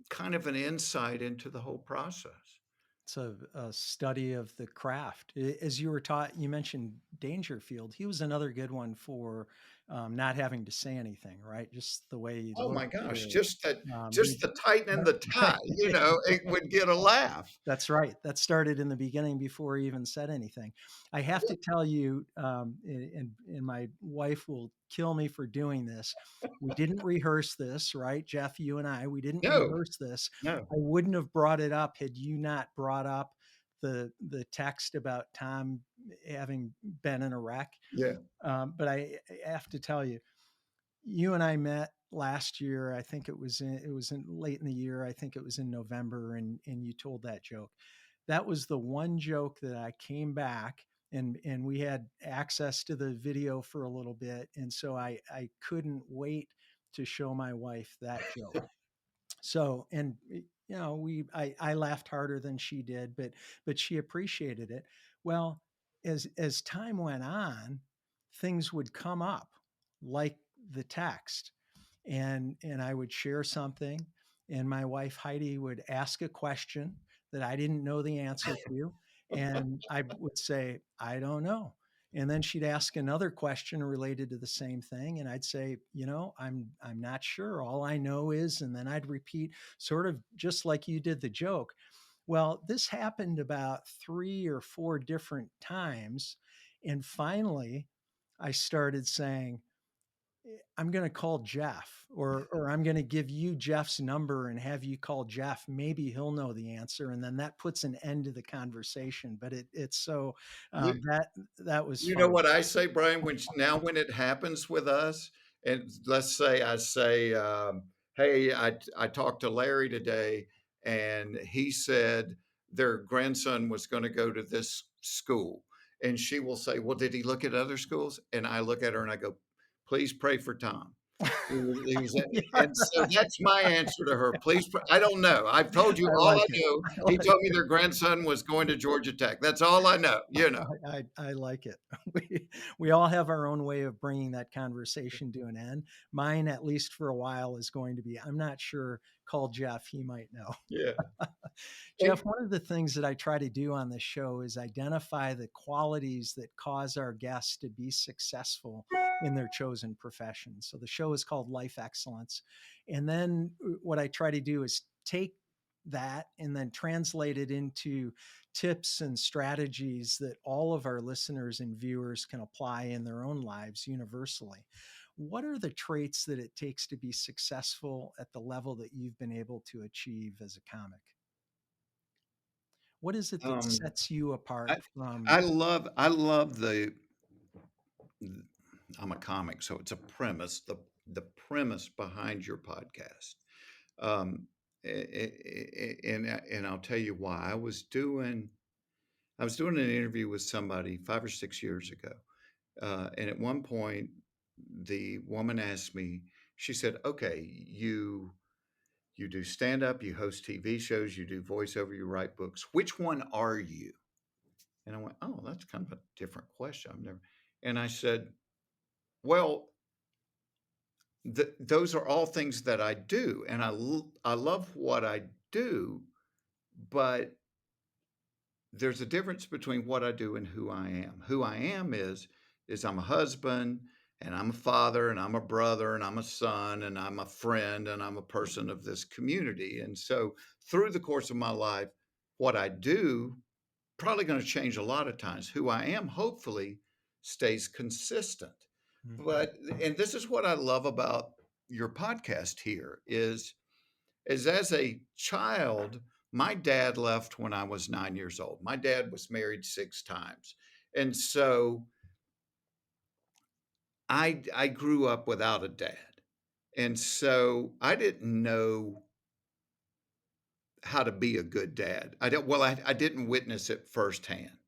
B: kind of an insight into the whole process.
A: It's a study of the craft. As you were taught, you mentioned Dangerfield. He was another good one for not having to say anything, right? Just the way he
B: Oh my
A: looked.
B: gosh,
A: Or,
B: just
A: he,
B: the tightening the tie, it would get a laugh.
A: That's right. That started in the beginning before he even said anything. I have to tell you, and my wife will kill me for doing this. We didn't rehearse this, right? Jeff, you and we didn't
B: No,
A: rehearse this.
B: no.
A: I wouldn't have brought it up had you not brought up the text about Tom having been in a wreck.
B: Yeah.
A: But I have to tell you, you and I met last year. I think it was in late in the year. I think it was in November, and you told that joke. That was the one joke that I came back, and we had access to the video for a little bit, and so I couldn't wait to show my wife that joke. So, and I laughed harder than she did, but she appreciated it. Well, as time went on, things would come up like the text, and I would share something, and my wife Heidi would ask a question that I didn't know the answer to, and I would say, I don't know. And then she'd ask another question related to the same thing, and I'd say, I'm not sure. All I know is, and then I'd repeat, sort of just like you did the joke. Well, this happened about 3 or 4 different times, and finally I started saying, I'm going to call Jeff, or I'm going to give you Jeff's number and have you call Jeff. Maybe he'll know the answer, and then that puts an end to the conversation. But it's so
B: You
A: that was
B: you know
A: fun.
B: what I say, Brian, when it happens with us, and let's say I say, "Hey, I talked to Larry today, and he said their grandson was gonna go to this school." And she will say, "Well, did he look at other schools?" And I look at her and I go, "Please pray for Tom." He was in,
A: Yeah,
B: and so that's my answer to her. Please, I don't know. I've told you
A: I
B: all
A: like
B: I
A: it.
B: know.
A: I
B: He
A: like
B: told me their grandson was going to Georgia Tech. That's all I know.
A: I like it. We all have our own way of bringing that conversation to an end. Mine, at least for a while, is going to be, I'm not sure. Call Jeff; he might know.
B: Yeah.
A: Jeff, one of the things that I try to do on this show is identify the qualities that cause our guests to be successful in their chosen profession. So the show is called Life Excellence. And then what I try to do is take that and then translate it into tips and strategies that all of our listeners and viewers can apply in their own lives universally. What are the traits that it takes to be successful at the level that you've been able to achieve as a comic? What is it that
B: Um,
A: sets you apart
B: I
A: from?
B: I love I'm a comic, so it's a premise, the premise behind your podcast. Um, and I'll tell you why. I was doing an interview with somebody 5 or 6 years ago, and at one point, the woman asked me. She said, "Okay, you do stand up, you host TV shows, you do voiceover, you write books. Which one are you?" And I went, "Oh, that's kind of a different question. I've never." And I said, "Well, those are all things that I do, and I love what I do, but there's a difference between what I do and who I am. Who I am is is I'm a husband and I'm a father and I'm a brother and I'm a son and I'm a friend and I'm a person of this community. And so through the course of my life, what I do probably going to change a lot of times. Who I am, hopefully, stays consistent.
A: Mhm.
B: But and this is what I love about your podcast here is as a child, my dad left when I was 9 years old. My dad was married 6 times. And so I grew up without a dad. And so I didn't know how to be a good dad. I didn't witness it firsthand.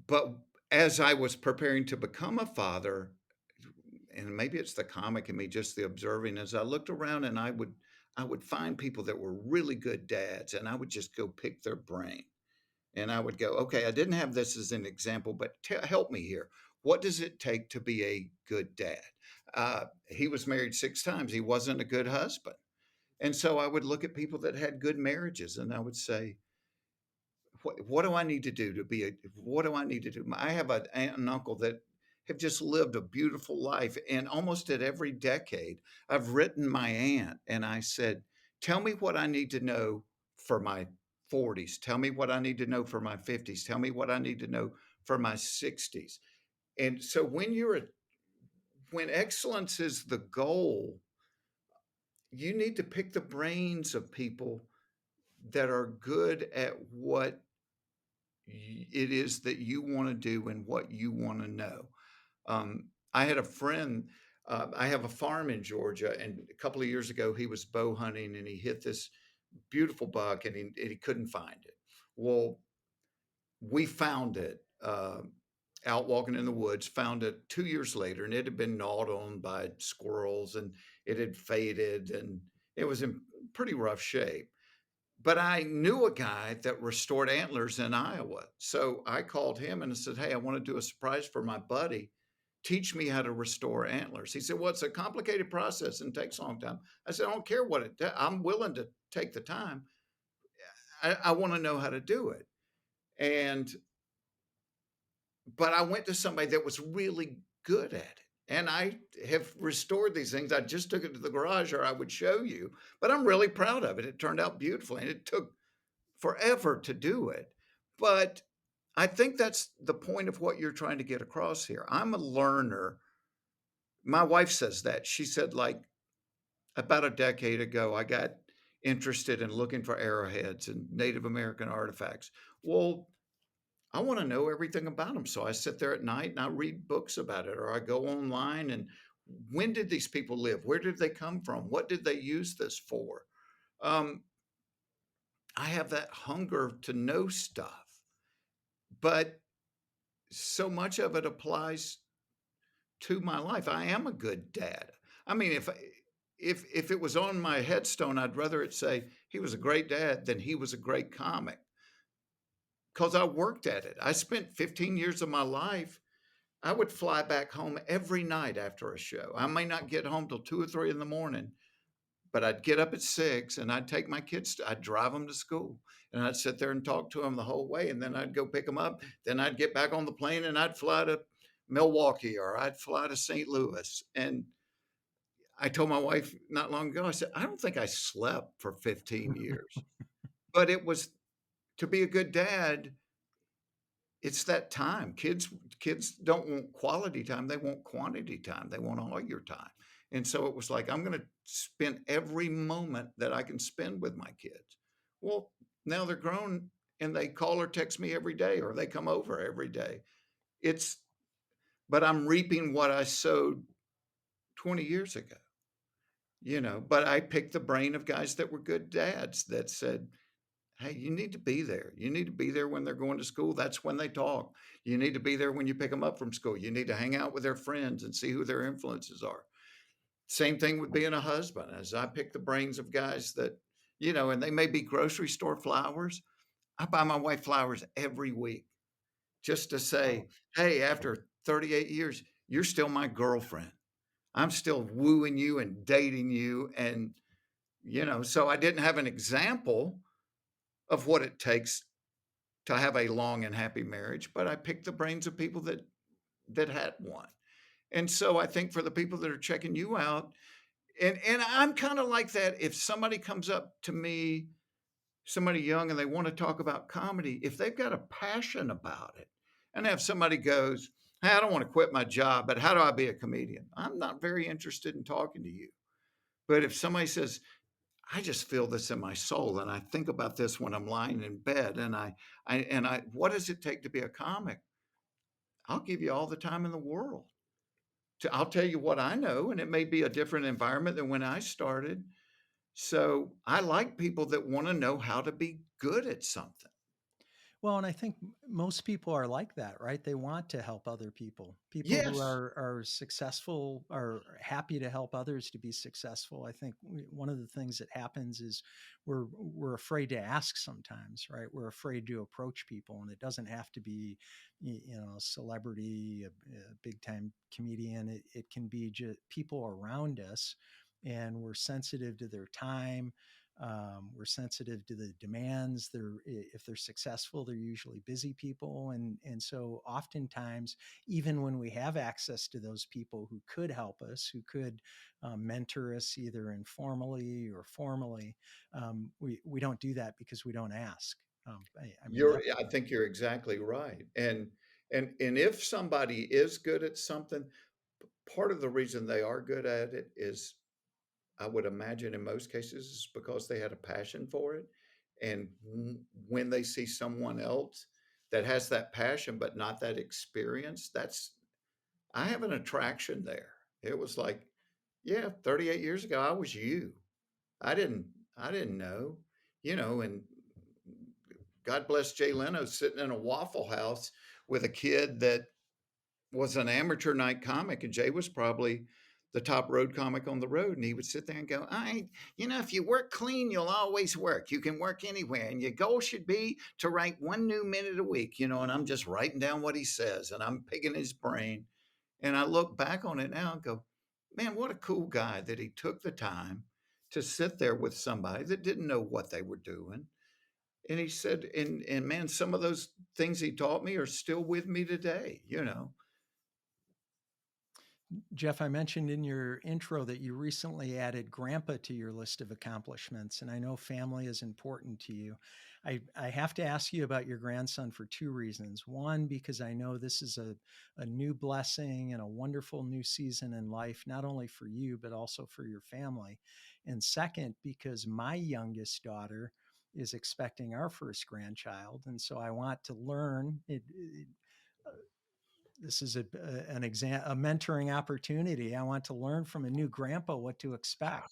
B: But as I was preparing to become a father, and maybe it's the comic in me, just the observing, as I looked around and I would find people that were really good dads and I would just go pick their brain. And I would go, okay, I didn't have this as an example, but help me here. What does it take to be a good dad? He was married 6 times. He wasn't a good husband. And so I would look at people that had good marriages and I would say, what do I need to do to be a what do I need to do? I have an aunt and uncle that have just lived a beautiful life. And almost at every decade, I've written my aunt and I said, tell me what I need to know for my 40s. Tell me what I need to know for my 50s. Tell me what I need to know for my 60s. And so when excellence is the goal, you need to pick the brains of people that are good at what it is that you want to do and what you want to know. I had a friend, I have a farm in Georgia, and a couple of years ago, he was bow hunting and he hit this beautiful buck and he couldn't find it. Well, we found it out walking in the woods, found it 2 years later, and it had been gnawed on by squirrels and it had faded and it was in pretty rough shape. But I knew a guy that restored antlers in Iowa. So I called him and I said, hey, I want to do a surprise for my buddy. Teach me how to restore antlers. He said, well, it's a complicated process and takes a long time. I said, I don't care what I'm willing to take the time. I want to know how to do it. And, but I went to somebody that was really good at it. And I have restored these things. I just took it to the garage or I would show you, but I'm really proud of it. It turned out beautifully. And it took forever to do it. But I think that's the point of what you're trying to get across here. I'm a learner. My wife says that. She said, like, about a decade ago, I got interested in looking for arrowheads and Native American artifacts. Well, I want to know everything about them. So I sit there at night and I read books about it, or I go online and when did these people live? Where did they come from? What did they use this for? Um, I have that hunger to know stuff. But so much of it applies to my life. I am a good dad. I mean, if it was on my headstone, I'd rather it say he was a great dad than he was a great comic because I worked at it. I spent 15 years of my life. I would fly back home every night after a show. I may not get home till 2 or 3 in the morning, but I'd get up at 6 and I'd take my kids, I'd drive them to school and I'd sit there and talk to them the whole way. And then I'd go pick them up. Then I'd get back on the plane and I'd fly to Milwaukee or I'd fly to St. Louis. And I told my wife not long ago, I said, I don't think I slept for 15 years, but it was to be a good dad. It's that time. Kids don't want quality time. They want quantity time. They want all your time. And so it was like, I'm going to spend every moment that I can spend with my kids. Well, now they're grown and they call or text me every day or they come over every day. It's, but I'm reaping what I sowed 20 years ago, but I picked the brain of guys that were good dads that said, hey, you need to be there. You need to be there when they're going to school. That's when they talk. You need to be there when you pick them up from school. You need to hang out with their friends and see who their influences are. Same thing with being a husband. As I pick the brains of guys that, and they may be grocery store flowers. I buy my wife flowers every week just to
A: Oh,
B: say, hey, after 38 years, you're still my girlfriend. I'm still wooing you and dating you. And, so I didn't have an example of what it takes to have a long and happy marriage, but I picked the brains of people that that had one. And so I think for the people that are checking you out, and I'm kind of like that. If somebody comes up to me, somebody young, and they want to talk about comedy, if they've got a passion about it, and if somebody goes, "Hey, I don't want to quit my job, but how do I be a comedian?" I'm not very interested in talking to you. But if somebody says, "I just feel this in my soul, and I think about this when I'm lying in bed, and what does it take to be a comic?" I'll give you all the time in the world. I'll tell you what I know, and it may be a different environment than when I started. So I like people that want to know how to be good at something.
A: Well, and I think most people are like that, right? They want to help other people. People who
B: Yes,
A: are successful are happy to help others to be successful. I think one of the things that happens is we're afraid to ask sometimes, right? We're afraid to approach people, and it doesn't have to be, a celebrity, a big time comedian. It can be just people around us, and we're sensitive to their time. We're sensitive to the demands. If they're successful, they're usually busy people, and so oftentimes, even when we have access to those people who could help us, who could mentor us either informally or formally, we don't do that because we don't ask. I mean that.
B: I think you're exactly right. And if somebody is good at something, part of the reason they are good at it is, I would imagine in most cases, is because they had a passion for it. And when they see someone else that has that passion but not that experience, I have an attraction there. It was like, yeah, 38 years ago, I was you. I didn't, I didn't know, and God bless Jay Leno sitting in a Waffle House with a kid that was an amateur night comic, and Jay was probably the top road comic on the road. And he would sit there and go, if you work clean, you'll always work. You can work anywhere. And your goal should be to write one new minute a week, and I'm just writing down what he says and I'm picking his brain. And I look back on it now and go, man, what a cool guy that he took the time to sit there with somebody that didn't know what they were doing. And he said, and man, some of those things he taught me are still with me today.
A: Jeff, I mentioned in your intro that you recently added grandpa to your list of accomplishments, and I know family is important to you. I have to ask you about your grandson for two reasons. One, because I know this is a new blessing and a wonderful new season in life, not only for you, but also for your family. And second, because my youngest daughter is expecting our first grandchild. And so I want to learn. This is a mentoring opportunity. I want to learn from a new grandpa what to expect.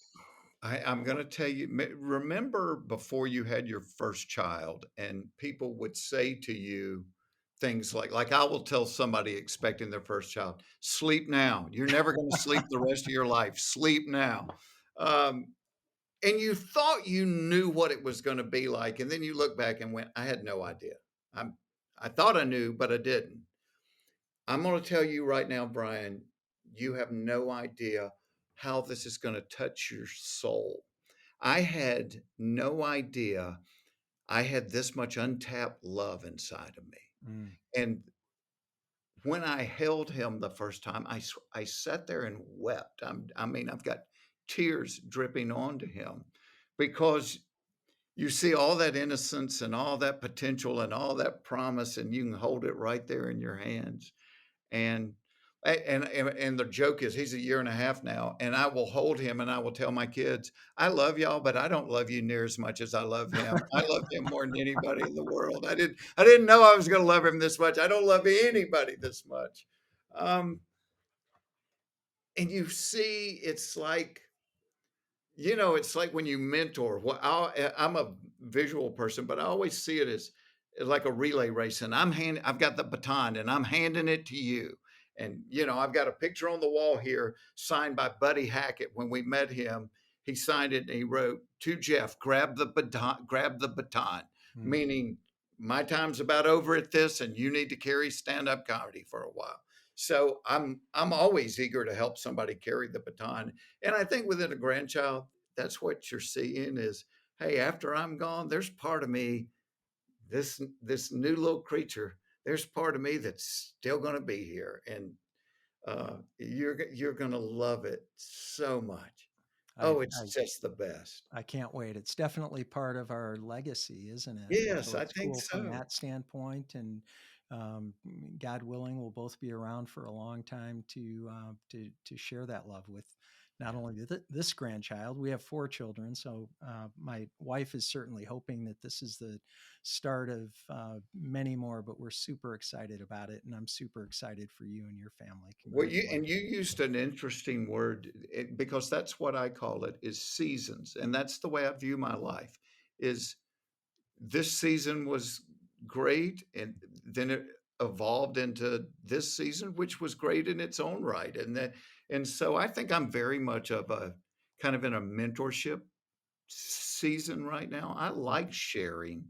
B: I'm going to tell you, remember before you had your first child, and people would say to you things like I will tell somebody expecting their first child, sleep now. You're never going to sleep the rest of your life. Sleep now. Um, and you thought you knew what it was going to be like. And then you look back and went, I had no idea. I thought I knew, but I didn't. I'm going to tell you right now, Brian, you have no idea how this is going to touch your soul. I had no idea I had this much untapped love inside of me.
A: Mm.
B: And when I held him the first time, I sat there and wept. I've got tears dripping onto him because you see all that innocence and all that potential and all that promise, and you can hold it right there in your hands. And and the joke is he's a year and a half now, and I will hold him and I will tell my kids, I love y'all, but I don't love you near as much as I love him. I love him more than anybody in the world. I didn't know I was going to love him this much. I don't love anybody this much. Um, and you see, it's like when you mentor. I'm a visual person, but I always see it as like a relay race, and I've got the baton, and I'm handing it to you. And I've got a picture on the wall here, signed by Buddy Hackett. When we met him, he signed it and he wrote to Jeff, grab the baton,
A: Mm.
B: meaning my time's about over at this, and you need to carry stand-up comedy for a while. So I'm always eager to help somebody carry the baton. And I think within a grandchild, that's what you're seeing is, hey, after I'm gone, there's part of me, this new little creature there's part of me that's still gonna be here, and, you're gonna love it so much.
A: I
B: Oh, it's
A: I
B: just the best.
A: I can't wait. It's definitely part of our legacy, isn't it?
B: Yes,
A: So
B: I
A: it's
B: think
A: cool from
B: so.
A: that standpoint, and God willing, we'll both be around for a long time to share that love with not only this grandchild. We have four children, so my wife is certainly hoping that this is the start of many more. But we're super excited about it, and I'm super excited for you and your family.
B: Well, you
A: Congratulations!
B: used an interesting word, because that's what I call it, is seasons, and that's the way I view my life, is this season was great, and then it evolved into this season, which was great in its own right, and so I think I'm very much of a kind of in a mentorship season right now. I like sharing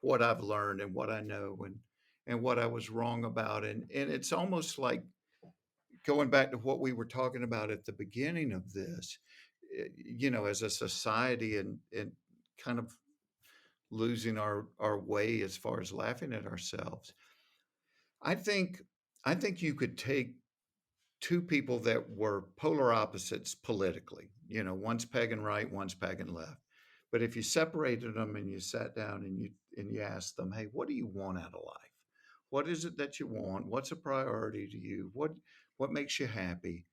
B: what I've learned and what I know and what I was wrong about, and it's almost like going back to what we were talking about at the beginning of this, as a society and kind of losing our way as far as laughing at ourselves. I think I think you could take two people that were polar opposites politically. One's pagan right, one's pagan left. But if you separated them and you sat down and you asked them, "Hey, what do you want out of life? What is it that you want? What's a priority to you? What makes you happy?"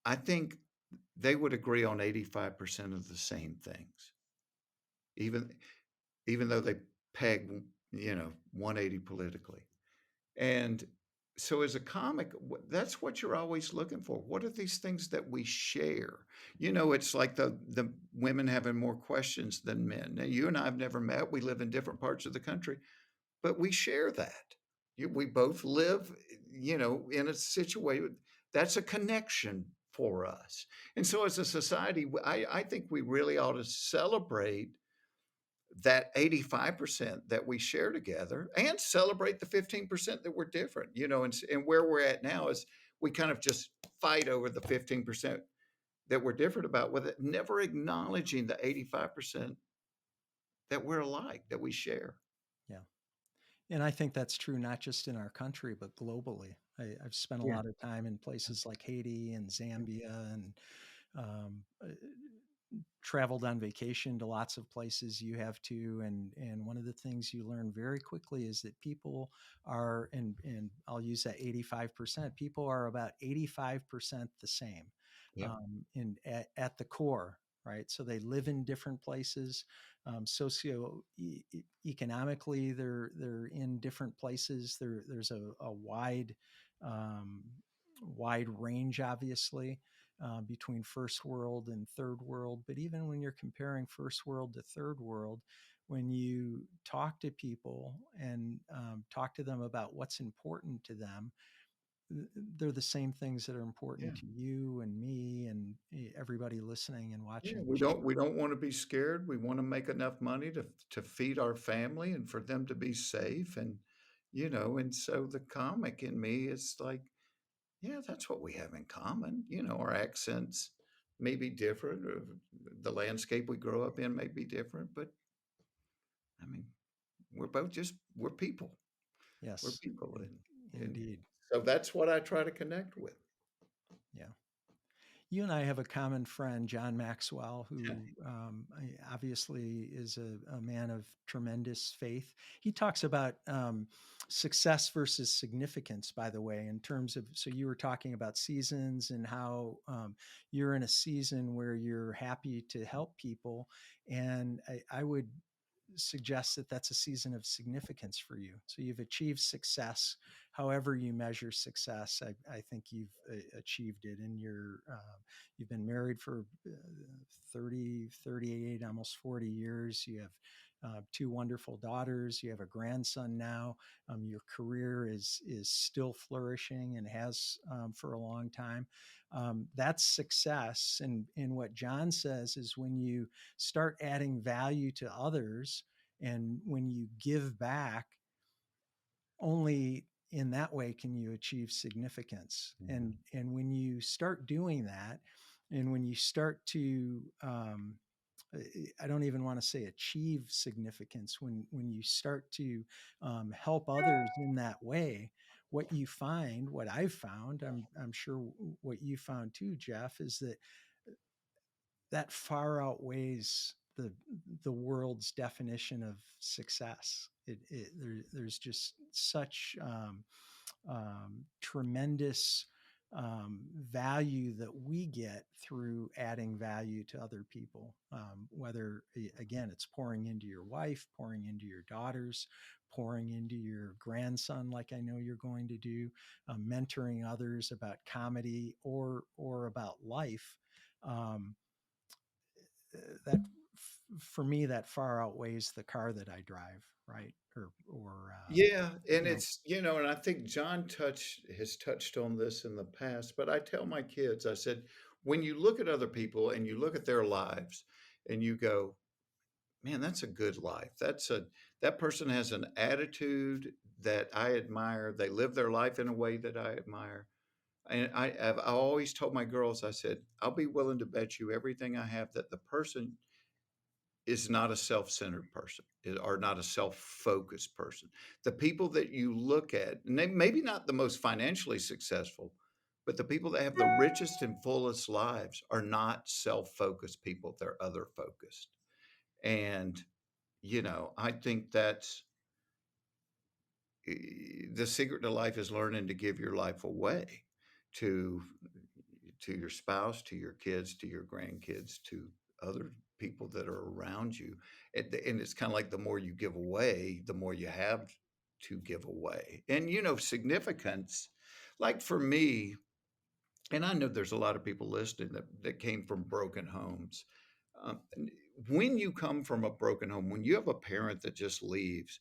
B: I think they would agree on 85% of the same things, even even though they peg, 180 politically. And so as a comic, that's what you're always looking for. What are these things that we share? It's like the women having more questions than men. Now, you and I have never met. We live in different parts of the country, but we share that. We both live, in a situation that's a connection for us. And so as a society, I think we really ought to celebrate that 85% that we share together and celebrate the 15% that we're different, and where we're at now is we kind of just fight over the 15% that we're different about, with it never acknowledging the 85% that we're alike, that we share.
A: Yeah. And I think that's true not just in our country, but globally. I've spent a
B: Yeah.
A: lot of time in places like Haiti and Zambia, and um, uh, traveled on vacation to lots of places. You have too. And one of the things you learn very quickly is that people are, and I'll use that 85%. People are about 85% the same,
B: Yep.
A: at the core. Right, so they live in different places, economically. They're in different places. There's a um, wide range, obviously, between first world and third world. But even when you're comparing first world to third world, when you talk to people and talk to them about what's important to them, they're the same things that are
B: Yeah.
A: important to you and me and everybody listening and
B: Yeah.
A: watching
B: We
A: the
B: don't
A: show.
B: we don't want to be scared. We want to make enough money to feed our family and for them to be safe. And so the comic in me is like, yeah, that's what we have in common. Our accents may be different, or the landscape we grow up in may be different, but I mean, we're people. We're
A: Yes,
B: people, and
A: indeed.
B: so that's what I try to connect with.
A: Yeah. You and I have a common friend, John Maxwell,
B: Yeah,
A: who obviously is a man of tremendous faith. He talks about success versus significance, by the way, in terms of, so you were talking about seasons and how you're in a season where you're happy to help people. And I would suggest that that's a season of significance for you. So you've achieved success, however you measure success. I think you've achieved it. And you've been married for 30, 38, almost 40 years. You have two wonderful daughters. You have a grandson now. Your career is still flourishing and has for a long time. That's success. And what John says is when you start adding value to others and when you give back, only in that way can you achieve significance.
B: yeah,
A: And when you start doing that, and when you start to I don't even want to say achieve significance. When you start to help others in that way, what you find, what I've found, I'm sure what you found too, Jeff, is that that far outweighs the world's definition of success. There's just such tremendous value that we get through adding value to other people. Whether, again, it's pouring into your wife, pouring into your daughters, pouring into your grandson, like I know you're going to do, mentoring others about comedy or about life. Um, that for me, that far outweighs the car that I drive, right?
B: Yeah, and
A: You know,
B: it's, and I think John has touched on this in the past, but I tell my kids, I said, when you look at other people and you look at their lives and you go, man, that's a good life. That person has an attitude that I admire. They live their life in a way that I admire. And I always told my girls, I said, I'll be willing to bet you everything I have that the person is not a self-centered person or not a self-focused person. The people that you look at, and they maybe not the most financially successful, but the people that have the richest and fullest lives are not self-focused people. They're other focused. And, I think that's the secret to life is learning to give your life away to your spouse, to your kids, to your grandkids, to other people that are around you. And it's kind of like the more you give away, the more you have to give away. And significance, like for me, and I know there's a lot of people listening that came from broken homes. And when you come from a broken home, when you have a parent that just leaves,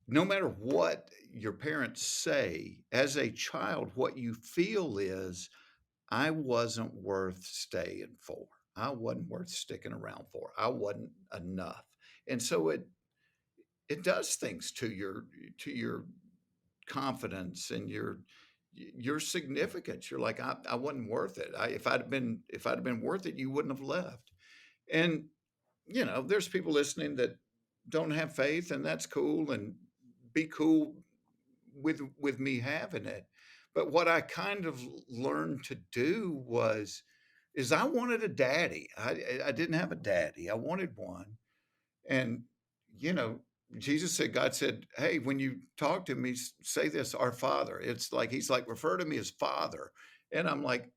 B: no matter what your parents say, as a child, what you feel is, I wasn't worth staying for. I wasn't worth sticking around for. I wasn't enough. And so it does things to your confidence and your significance. You're like, I wasn't worth it. If I'd have been worth it, you wouldn't have left. And there's people listening that don't have faith, and that's cool, and be cool with me having it. But what I kind of learned to do is I wanted a daddy. I didn't have a daddy. I wanted one. And you know, Jesus said, God said, hey, when you talk to me, say this, our Father. It's like he's like, refer to me as Father. And I'm like,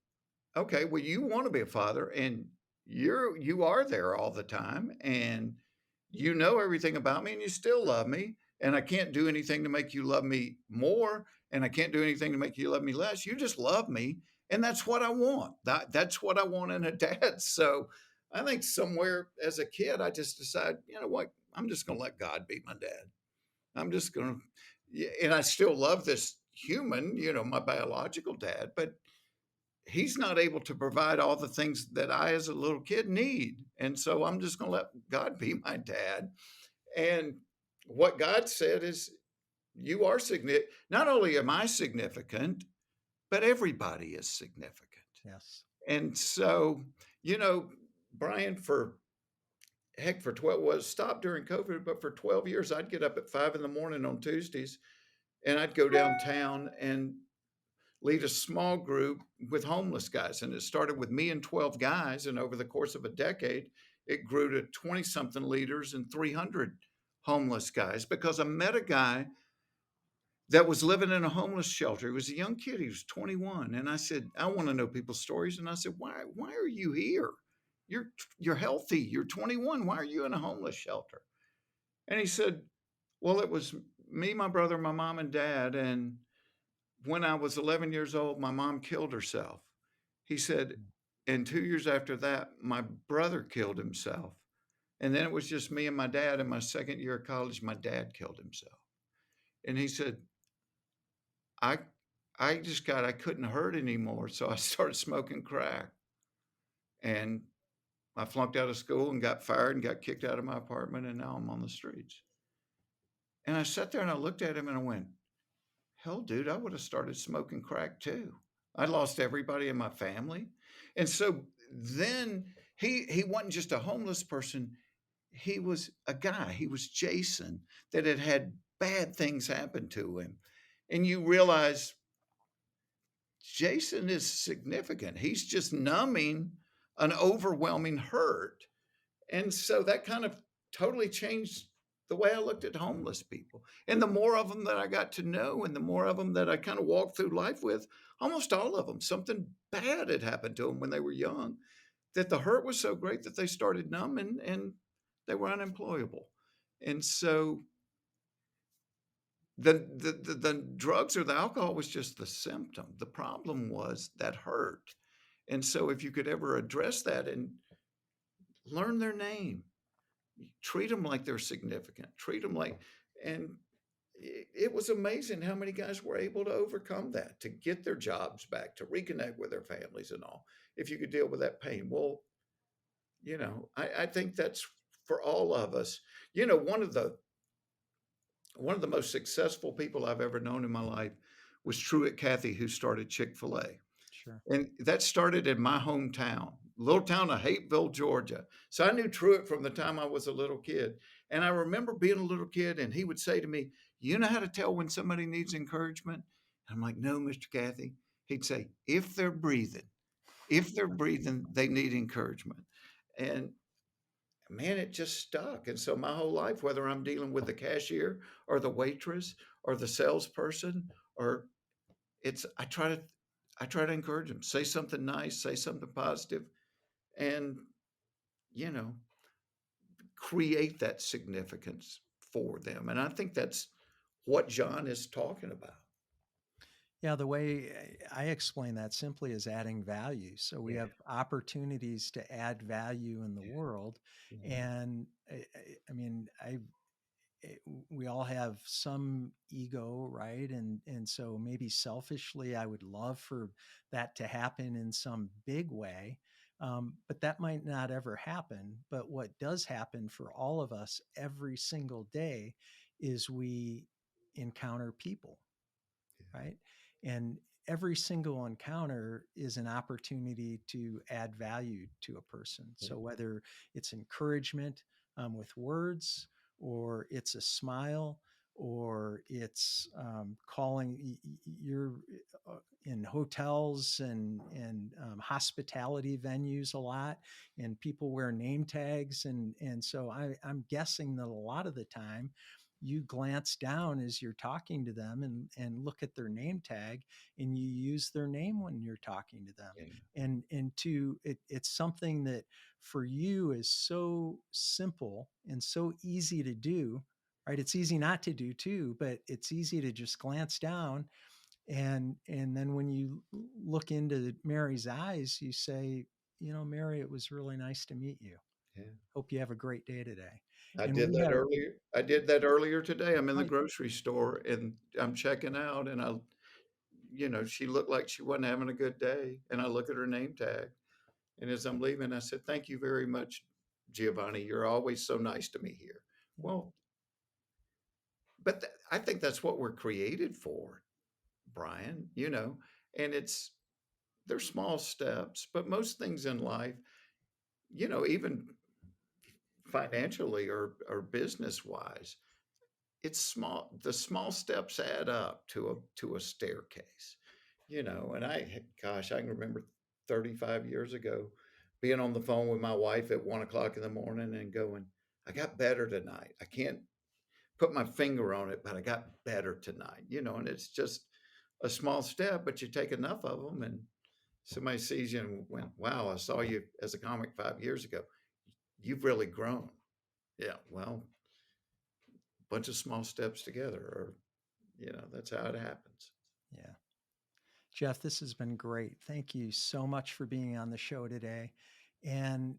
B: okay, well, you want to be a father, and you are there all the time, and you know everything about me, and you still love me, and I can't do anything to make you love me more, and I can't do anything to make you love me less. You just love me, and that's what I want. That's what I want in a dad. So I think somewhere as a kid, I just decided, you know what, I'm just going to let God be my dad. I'm just going to, yeah, and I still love this human, my biological dad, but he's not able to provide all the things that I, as a little kid, need. And so I'm just going to let God be my dad. And what God said is, you are significant. Not only am I significant, but everybody is significant.
A: yes.
B: And so, you know, Brian, for 12 was stopped during COVID, but for 12 years, I'd get up at 5 in the morning on Tuesdays and I'd go downtown and lead a small group with homeless guys. And it started with me and 12 guys. And over the course of a decade, it grew to 20 something leaders and 300 homeless guys because I met a guy that was living in a homeless shelter. He was a young kid. He was 21. And I said, I want to know people's stories. And I said, why are you here? You're healthy. You're 21. Why are you in a homeless shelter? And he said, well, it was me, my brother, my mom, and dad. And when I was 11 years old, my mom killed herself. He said, and 2 years after that, my brother killed himself. And then it was just me and my dad. In my second year of college, my dad killed himself. And he said, I I couldn't hurt anymore. So I started smoking crack. And I flunked out of school and got fired and got kicked out of my apartment. And now I'm on the streets. And I sat there and I looked at him and I went, hell, dude, I would have started smoking crack too. I lost everybody in my family. And so then he wasn't just a homeless person. He was a guy. He was Jason that had had bad things happen to him, and you realize Jason is significant. He's just numbing an overwhelming hurt. And so that kind of totally changed the way I looked at homeless people. And the more of them that I got to know and the more of them that I kind of walked through life with, almost all of them, something bad had happened to them when they were young, that the hurt was so great that they started numbing and they were unemployable. And so the drugs or the alcohol was just the symptom. The problem was that hurt. And so if you could ever address that and learn their name, treat them like they're significant, treat them like, and it was amazing how many guys were able to overcome that, to get their jobs back, to reconnect with their families and all, if you could deal with that pain. Well, I think that's for all of us. One of the most successful people I've ever known in my life was Truett Cathy, who started Chick-fil-A.
A: Sure.
B: And that started in my hometown, little town of Hapeville, Georgia. So I knew Truett from the time I was a little kid. And I remember being a little kid and he would say to me, "You know how to tell when somebody needs encouragement?" And I'm like, "No, Mr. Cathy." He'd say, if they're breathing, they need encouragement." And man, it just stuck. And so my whole life, whether I'm dealing with the cashier or the waitress or the salesperson, or it's I try to encourage them. Say something nice, say something positive, and you know, create that significance for them. And I think that's what John is talking about.
A: Yeah, the way I explain that simply is adding value. So we
B: Yeah,
A: have opportunities to add value in the
B: yeah,
A: world,
B: yeah,
A: and I mean, we all have some ego, right? And so maybe selfishly, I would love for that to happen in some big way, but that might not ever happen. But what does happen for all of us every single day is we encounter people, right? And every single encounter is an opportunity to add value to a person.
B: yeah,
A: So whether it's encouragement with words, or it's a smile, or it's calling, you're in hotels and hospitality venues a lot, and people wear name tags, and so I'm guessing that a lot of the time you glance down as you're talking to them and look at their name tag, and you use their name when you're talking to them.
B: yeah,
A: It's something that for you is so simple and so easy to do, right? It's easy not to do too, but it's easy to just glance down, and then when you look into Mary's eyes, you say, Mary, it was really nice to meet you.
B: yeah.
A: Hope you have a great day today.
B: I
A: And
B: did
A: we
B: that
A: have,
B: earlier. I did that earlier today. I'm in the
A: right.
B: grocery store and I'm checking out and she looked like she wasn't having a good day. And I look at her name tag. And as I'm leaving, I said, "Thank you very much, Giovanni. You're always so nice to me here." Well, but I think that's what we're created for, Brian, and they're small steps, but most things in life, even financially or business wise, it's small. The small steps add up to a staircase, and gosh, I can remember 35 years ago being on the phone with my wife at 1 o'clock in the morning and going, "I got better tonight. I can't put my finger on it, but I got better tonight," and it's just a small step, but you take enough of them and somebody sees you and went, "Wow, I saw you as a comic 5 years ago. You've really grown." Yeah, well, bunch of small steps together, or that's how it happens.
A: Yeah. Jeff, this has been great. Thank you so much for being on the show today. And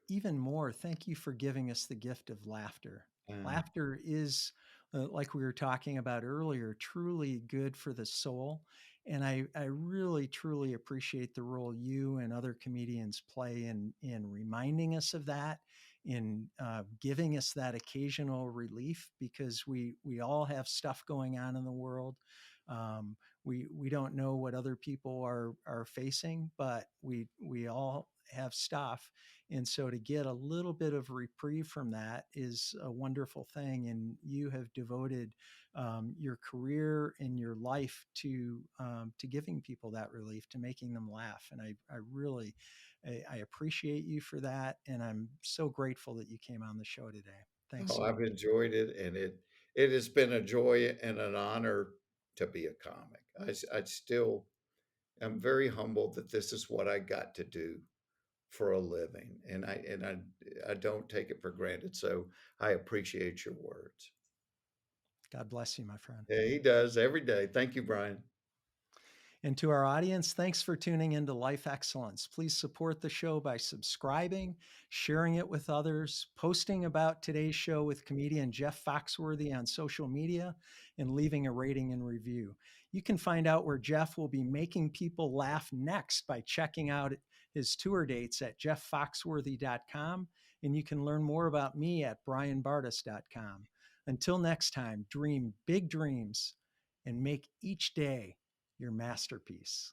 A: even more, thank you for giving us the gift of laughter.
B: Uh,
A: Laughter is, like we were talking about earlier, truly good for the soul. And I really, truly appreciate the role you and other comedians play in reminding us of that, in giving us that occasional relief, because we all have stuff going on in the world. We don't know what other people are facing, but we all have stuff. And so to get a little bit of reprieve from that is a wonderful thing. And you have devoted your career and your life to giving people that relief, to making them laugh. And I really, I appreciate you for that. And I'm so grateful that you came on the show today. Thanks
B: Oh,
A: so
B: I've
A: much.
B: enjoyed it, and it has been a joy and an honor to be a comic. I still am very humbled that this is what I got to do for a living, and I don't take it for granted. So I appreciate your words.
A: God bless you, my friend.
B: Yeah, he does every day. Thank you, Brian.
A: And to our audience, thanks for tuning into Life Excellence. Please support the show by subscribing, sharing it with others, posting about today's show with comedian Jeff Foxworthy on social media, and leaving a rating and review. You can find out where Jeff will be making people laugh next by checking out his tour dates at jefffoxworthy.com. And you can learn more about me at brianbartes.com. Until next time, dream big dreams and make each day your masterpiece.